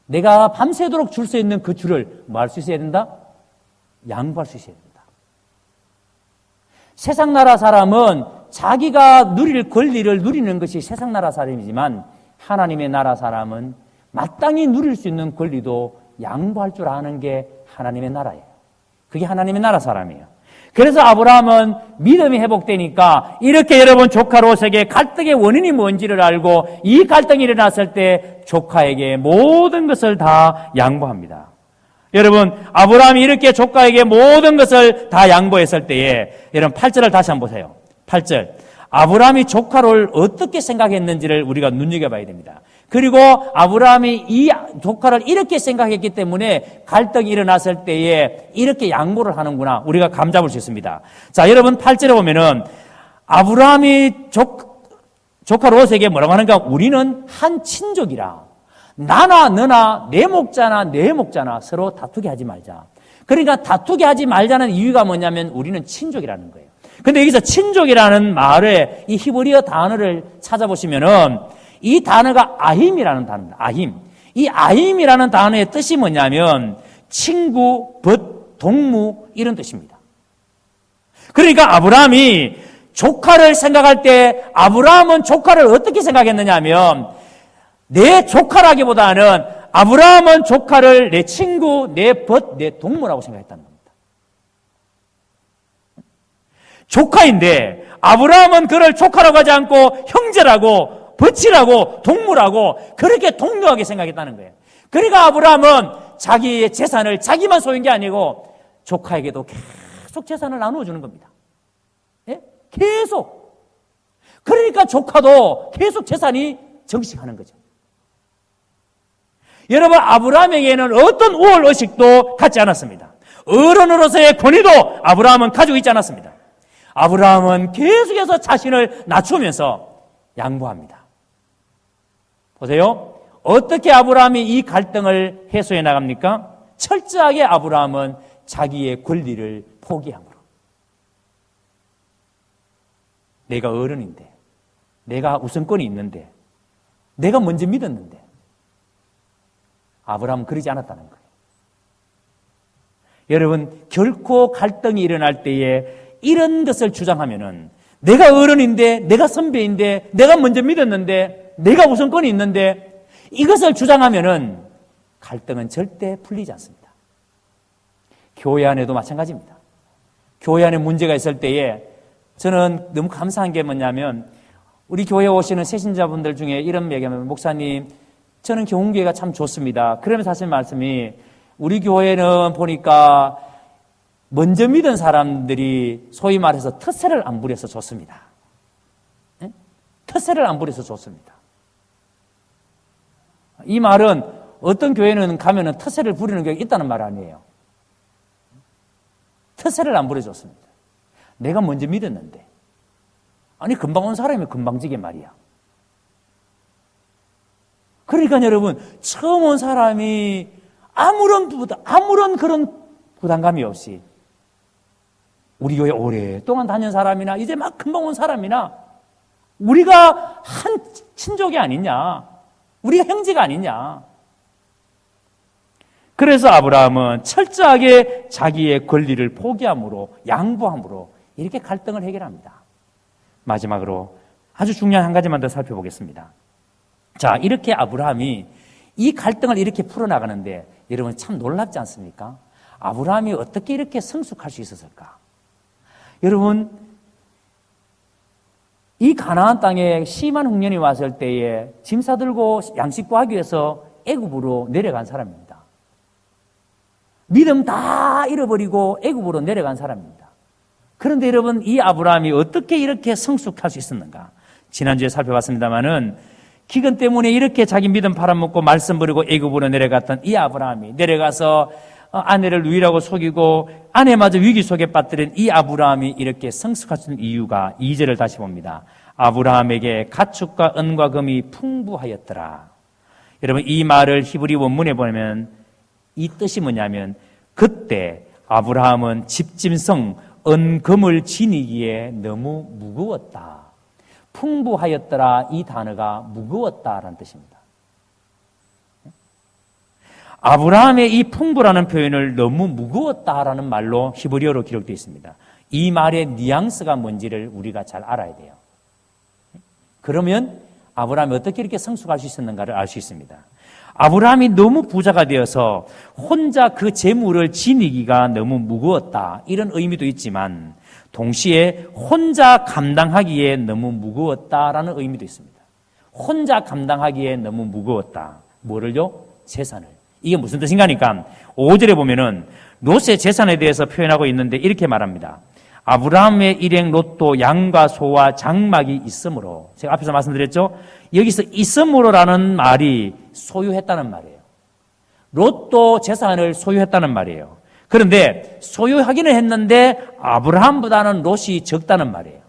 내가 밤새도록 줄 수 있는 그 줄을 뭐 할 수 있어야 된다? 양보할 수 있어야 된다. 세상 나라 사람은 자기가 누릴 권리를 누리는 것이 세상 나라 사람이지만 하나님의 나라 사람은 마땅히 누릴 수 있는 권리도 양보할 줄 아는 게 하나님의 나라예요. 그게 하나님의 나라 사람이에요. 그래서 아브라함은 믿음이 회복되니까 이렇게 여러분 조카 롯에게 갈등의 원인이 뭔지를 알고 이 갈등이 일어났을 때 조카에게 모든 것을 다 양보합니다. 여러분 아브라함이 이렇게 조카에게 모든 것을 다 양보했을 때에 여러분 8절을 다시 한번 보세요. 8절 아브라함이 조카를 어떻게 생각했는지를 우리가 눈여겨봐야 됩니다. 그리고 아브라함이 이 조카를 이렇게 생각했기 때문에 갈등이 일어났을 때에 이렇게 양보를 하는구나 우리가 감잡을 수 있습니다. 자 여러분 8절에 보면은 아브라함이 조카 롯에게 뭐라고 하는가? 우리는 한 친족이라
나나 너나 내 목자나 내 목자나 서로 다투게 하지 말자. 그러니까 다투게 하지 말자는 이유가 뭐냐면 우리는 친족이라는 거예요. 근데 여기서 친족이라는 말의 이 히브리어 단어를 찾아보시면은 이 단어가 아힘이라는 단어입니다. 아힘. 이 아힘이라는 단어의 뜻이 뭐냐면 친구, 벗, 동무 이런 뜻입니다. 그러니까 아브라함이 조카를 생각할 때 아브라함은 조카를 어떻게 생각했느냐 하면 내 조카라기보다는 아브라함은 조카를 내 친구, 내 벗, 내 동무라고 생각했다는 겁니다. 조카인데 아브라함은 그를 조카라고 하지 않고 형제라고, 벗이라고, 동무라고 그렇게 동료하게 생각했다는 거예요. 그러니까 아브라함은 자기의 재산을 자기만 소유한 게 아니고 조카에게도 계속 재산을 나누어 주는 겁니다. 예? 계속. 그러니까 조카도 계속 재산이 정식하는 거죠. 여러분, 아브라함에게는 어떤 우월 의식도 갖지 않았습니다. 어른으로서의 권위도 아브라함은 가지고 있지 않았습니다. 아브라함은 계속해서 자신을 낮추면서 양보합니다. 보세요. 어떻게 아브라함이 이 갈등을 해소해 나갑니까? 철저하게 아브라함은 자기의 권리를 포기함으로. 내가 어른인데, 내가 우선권이 있는데, 내가 먼저 믿었는데, 아브라함은 그러지 않았다는 거예요. 여러분, 결코 갈등이 일어날 때에 이런 것을 주장하면은 내가 어른인데, 내가 선배인데, 내가 먼저 믿었는데, 내가 우선권이 있는데, 이것을 주장하면은 갈등은 절대 풀리지 않습니다. 교회 안에도 마찬가지입니다. 교회 안에 문제가 있을 때에 저는 너무 감사한 게 뭐냐면 우리 교회에 오시는 새신자분들 중에 이런 얘기하면 목사님, 저는 교훈교회가 참 좋습니다. 그러면서 하시는 말씀이 우리 교회는 보니까 먼저 믿은 사람들이 소위 말해서 텃세를 안 부려서 좋습니다. 네? 텃세를 안 부려서 좋습니다. 이 말은 어떤 교회는 가면은 텃세를 부리는 교회가 있다는 말 아니에요. 텃세를 안 부려줬습니다. 내가 먼저 믿었는데. 아니, 금방 온 사람이 금방지게 말이야. 그러니까 여러분, 처음 온 사람이 아무런 그런 부담감이 없이 우리 교회 오랫동안 다닌 사람이나 이제 막 금방 온 사람이나 우리가 한 친족이 아니냐, 우리가 형제가 아니냐. 그래서 아브라함은 철저하게 자기의 권리를 포기함으로, 양보함으로 이렇게 갈등을 해결합니다. 마지막으로 아주 중요한 한 가지만 더 살펴보겠습니다. 자, 이렇게 아브라함이 이 갈등을 이렇게 풀어나가는데 여러분 참 놀랍지 않습니까? 아브라함이 어떻게 이렇게 성숙할 수 있었을까? 여러분, 이 가나안 땅에 심한 흉년이 왔을 때에 짐 싸들고 양식 구하기 위해서 애굽으로 내려간 사람입니다. 믿음 다 잃어버리고 애굽으로 내려간 사람입니다. 그런데 여러분, 이 아브라함이 어떻게 이렇게 성숙할 수 있었는가? 지난주에 살펴봤습니다마는 기근 때문에 이렇게 자기 믿음 팔아먹고 말씀 버리고 애굽으로 내려갔던 이 아브라함이 내려가서 아내를 누이라고 속이고 아내마저 위기 속에 빠뜨린 이 아브라함이 이렇게 성숙할 수 있는 이유가 2절을 다시 봅니다. 아브라함에게 가축과 은과 금이 풍부하였더라. 여러분, 이 말을 히브리 원문에 보면 이 뜻이 뭐냐면 그때 아브라함은 집짐승 은금을 지니기에 너무 무거웠다. 풍부하였더라, 이 단어가 무거웠다라는 뜻입니다. 아브라함의 이 풍부라는 표현을 너무 무거웠다라는 말로 히브리어로 기록되어 있습니다. 이 말의 뉘앙스가 뭔지를 우리가 잘 알아야 돼요. 그러면 아브라함이 어떻게 이렇게 성숙할 수 있었는가를 알 수 있습니다. 아브라함이 너무 부자가 되어서 혼자 그 재물을 지니기가 너무 무거웠다, 이런 의미도 있지만 동시에 혼자 감당하기에 너무 무거웠다라는 의미도 있습니다. 혼자 감당하기에 너무 무거웠다. 뭐를요? 재산을. 이게 무슨 뜻인가니까 5절에 보면은 롯의 재산에 대해서 표현하고 있는데 이렇게 말합니다. 아브라함의 일행 롯도 양과 소와 장막이 있으므로, 제가 앞에서 말씀드렸죠? 여기서 있으므로라는 말이 소유했다는 말이에요. 롯도 재산을 소유했다는 말이에요. 그런데 소유하기는 했는데 아브라함보다는 롯이 적다는 말이에요.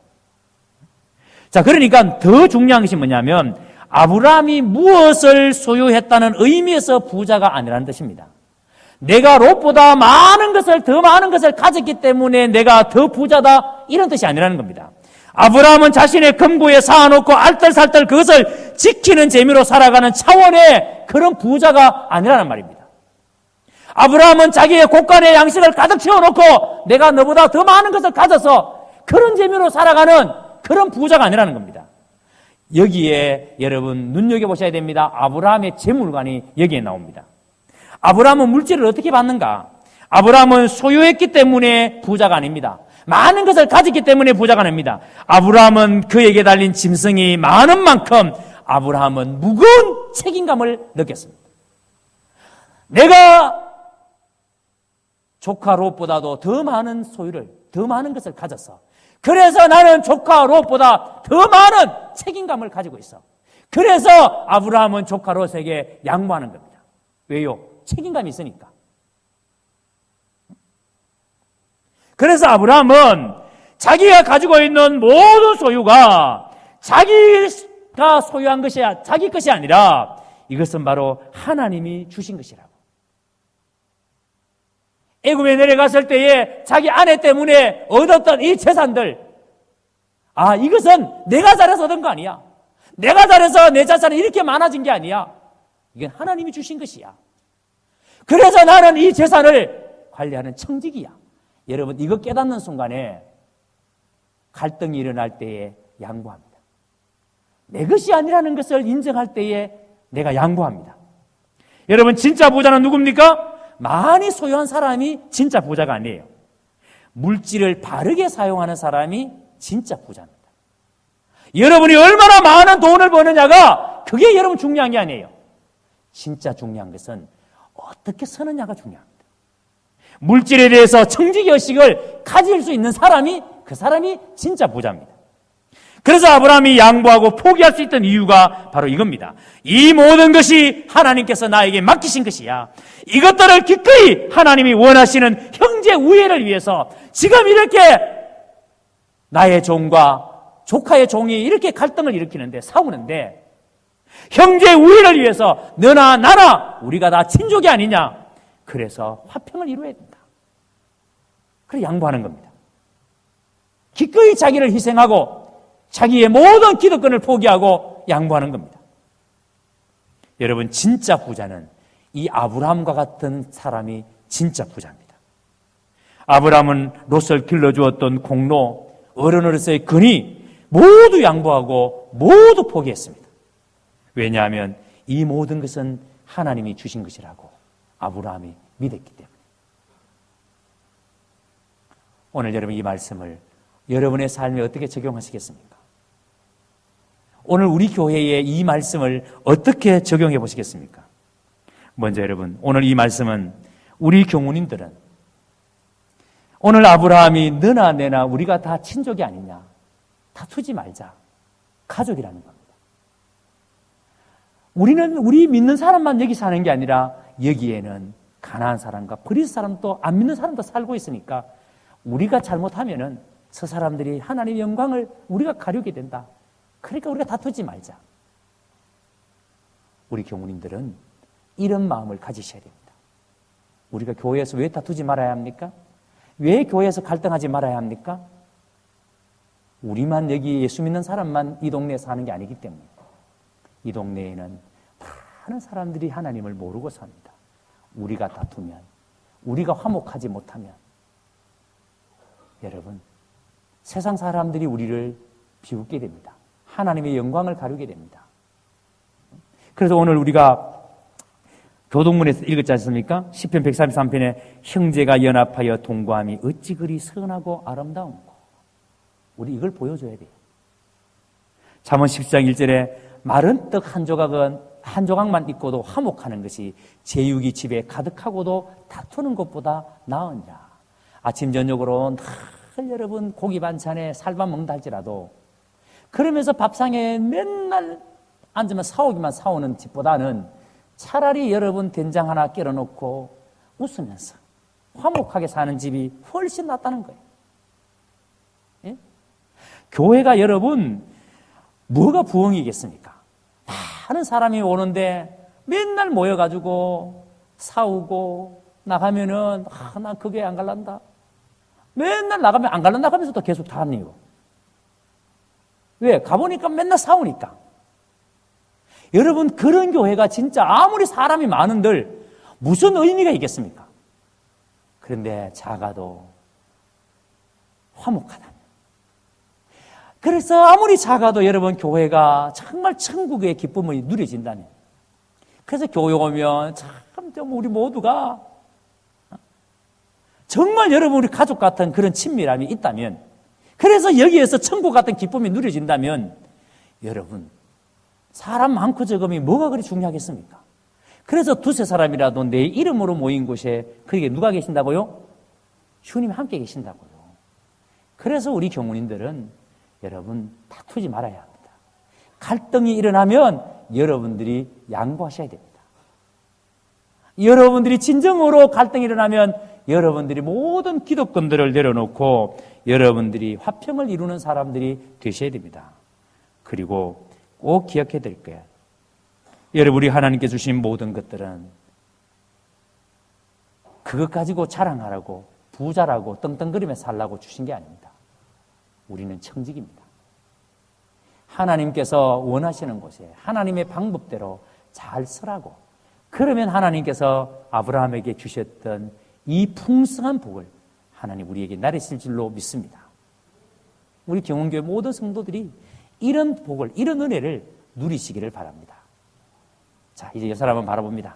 자, 그러니까 더 중요한 것이 뭐냐면 아브라함이 무엇을 소유했다는 의미에서 부자가 아니라는 뜻입니다. 내가 롯보다 더 많은 것을 가졌기 때문에 내가 더 부자다, 이런 뜻이 아니라는 겁니다. 아브라함은 자신의 금고에 쌓아놓고 알뜰살뜰 그것을 지키는 재미로 살아가는 차원의 그런 부자가 아니라는 말입니다. 아브라함은 자기의 곳간에 양식을 가득 채워놓고 내가 너보다 더 많은 것을 가져서 그런 재미로 살아가는 그런 부자가 아니라는 겁니다. 여기에 여러분 눈여겨보셔야 됩니다. 아브라함의 재물관이 여기에 나옵니다. 아브라함은 물질을 어떻게 받는가? 아브라함은 소유했기 때문에 부자가 아닙니다. 많은 것을 가졌기 때문에 부자가 아닙니다. 아브라함은 그에게 달린 짐승이 많은 만큼 아브라함은 무거운 책임감을 느꼈습니다. 내가 조카 롯보다도 더 많은 소유를, 더 많은 것을 가졌어. 그래서 나는 조카 롯보다 더 많은 책임감을 가지고 있어. 그래서 아브라함은 조카 롯에게 양보하는 겁니다. 왜요? 책임감이 있으니까. 그래서 아브라함은 자기가 가지고 있는 모든 소유가 자기가 소유한 것이 자기 것이 아니라 이것은 바로 하나님이 주신 것이라고. 애굽에 내려갔을 때에 자기 아내 때문에 얻었던 이 재산들, 이것은 내가 잘해서 얻은 거 아니야. 내가 잘해서 내 자산이 이렇게 많아진 게 아니야. 이건 하나님이 주신 것이야. 그래서 나는 이 재산을 관리하는 청직이야. 여러분, 이거 깨닫는 순간에 갈등이 일어날 때에 양보합니다. 내 것이 아니라는 것을 인정할 때에 내가 양보합니다. 여러분, 진짜 부자는 누굽니까? 많이 소유한 사람이 진짜 부자가 아니에요. 물질을 바르게 사용하는 사람이 진짜 부자입니다. 여러분이 얼마나 많은 돈을 버느냐가 그게 여러분 중요한 게 아니에요. 진짜 중요한 것은 어떻게 쓰느냐가 중요합니다. 물질에 대해서 청지의식을 가질 수 있는 사람이, 그 사람이 진짜 부자입니다. 그래서 아브라함이 양보하고 포기할 수 있던 이유가 바로 이겁니다. 이 모든 것이 하나님께서 나에게 맡기신 것이야. 이것들을 기꺼이 하나님이 원하시는 형제 우애를 위해서 지금 이렇게 나의 종과 조카의 종이 이렇게 갈등을 일으키는데, 싸우는데, 형제 우애를 위해서 너나 나나 우리가 다 친족이 아니냐. 그래서 화평을 이루어야 된다. 그래 양보하는 겁니다. 기꺼이 자기를 희생하고 자기의 모든 기득권을 포기하고 양보하는 겁니다. 여러분, 진짜 부자는 이 아브라함과 같은 사람이 진짜 부자입니다. 아브라함은 롯을 길러주었던 공로, 어른으로서의 근위 모두 양보하고 모두 포기했습니다. 왜냐하면 이 모든 것은 하나님이 주신 것이라고 아브라함이 믿었기 때문에. 오늘 여러분 이 말씀을 여러분의 삶에 어떻게 적용하시겠습니까? 오늘 우리 교회에 이 말씀을 어떻게 적용해 보시겠습니까? 먼저 여러분, 오늘 이 말씀은 우리 교무님들은 오늘 아브라함이 너나 내나 우리가 다 친족이 아니냐, 다투지 말자, 가족이라는 겁니다. 우리는 우리 믿는 사람만 여기 사는 게 아니라 여기에는 가나안 사람과 브리스 사람도 안 믿는 사람도 살고 있으니까 우리가 잘못하면은 저 사람들이 하나님의 영광을 우리가 가려게 된다. 그러니까 우리가 다투지 말자. 우리 교무님들은 이런 마음을 가지셔야 됩니다. 우리가 교회에서 왜 다투지 말아야 합니까? 왜 교회에서 갈등하지 말아야 합니까? 우리만 여기 예수 믿는 사람만 이 동네에 사는 게 아니기 때문에. 이 동네에는 많은 사람들이 하나님을 모르고 삽니다. 우리가 다투면, 우리가 화목하지 못하면 여러분, 세상 사람들이 우리를 비웃게 됩니다. 하나님의 영광을 가르게 됩니다. 그래서 오늘 우리가 교동문에서 읽었지 않습니까? 시편 133편에 형제가 연합하여 동거함이 어찌 그리 선하고 아름다운고. 우리 이걸 보여줘야 돼요. 잠언 10장 1절에 마른 떡 한 조각만 있고도 화목하는 것이 제육이 집에 가득하고도 다투는 것보다 나으니라. 아침 저녁으로 늘 여러분 고기 반찬에 살밥 먹는다 할지라도 그러면서 밥상에 맨날 앉으면 사오기만 사오는 집보다는 차라리 여러분 된장 하나 끓여놓고 웃으면서 화목하게 사는 집이 훨씬 낫다는 거예요. 예? 교회가 여러분 뭐가 부흥이겠습니까? 많은 사람이 오는데 맨날 모여가지고 싸우고 나가면은 난 그 교회 안 갈란다. 맨날 나가면 안 갈란다 하면서 또 계속 다니고. 왜? 가보니까 맨날 싸우니까. 여러분, 그런 교회가 진짜 아무리 사람이 많은들 무슨 의미가 있겠습니까? 그런데 작아도 화목하다면. 그래서 아무리 작아도 여러분 교회가 정말 천국의 기쁨을 누려진다면. 그래서 교회 오면 참 우리 모두가 정말 여러분 우리 가족 같은 그런 친밀함이 있다면, 그래서 여기에서 천국 같은 기쁨이 누려진다면 여러분 사람 많고 적음이 뭐가 그리 중요하겠습니까? 그래서 두세 사람이라도 내 이름으로 모인 곳에 그게 누가 계신다고요? 주님이 함께 계신다고요. 그래서 우리 교문인들은 여러분 다투지 말아야 합니다. 갈등이 일어나면 여러분들이 양보하셔야 됩니다. 여러분들이 진정으로 갈등이 일어나면 여러분들이 모든 기득권들을 내려놓고 여러분들이 화평을 이루는 사람들이 되셔야 됩니다. 그리고 꼭 기억해야 될 거예요. 여러분, 우리 하나님께 주신 모든 것들은 그것 가지고 자랑하라고 부자라고 떵떵거리며 살라고 주신 게 아닙니다. 우리는 청직입니다. 하나님께서 원하시는 곳에 하나님의 방법대로 잘 서라고, 그러면 하나님께서 아브라함에게 주셨던 이 풍성한 복을 하나님 우리에게 나르실 줄로 믿습니다. 우리 경원교회 모든 성도들이 이런 복을, 이런 은혜를 누리시기를 바랍니다. 자, 이제 이 사람 한번 바라봅니다.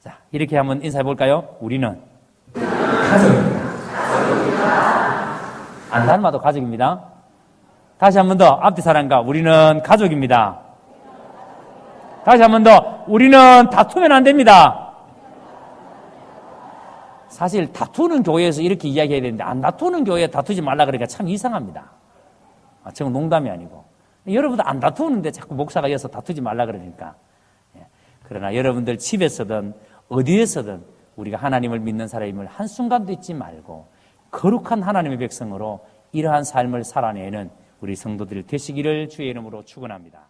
자, 이렇게 한번 인사해 볼까요? 우리는 가족입니다. 안 닮아도 가족입니다. 다시 한 번 더, 앞뒤 사람과 우리는 가족입니다. 다시 한 번 더, 우리는 다투면 안 됩니다. 사실 다투는 교회에서 이렇게 이야기해야 되는데 안 다투는 교회에 다투지 말라 그러니까 참 이상합니다. 저건 농담이 아니고. 여러분들 안 다투는데 자꾸 목사가 이어서 다투지 말라 그러니까. 그러나 여러분들 집에서든 어디에서든 우리가 하나님을 믿는 사람임을 한순간도 잊지 말고 거룩한 하나님의 백성으로 이러한 삶을 살아내는 우리 성도들 되시기를 주의 이름으로 축원합니다.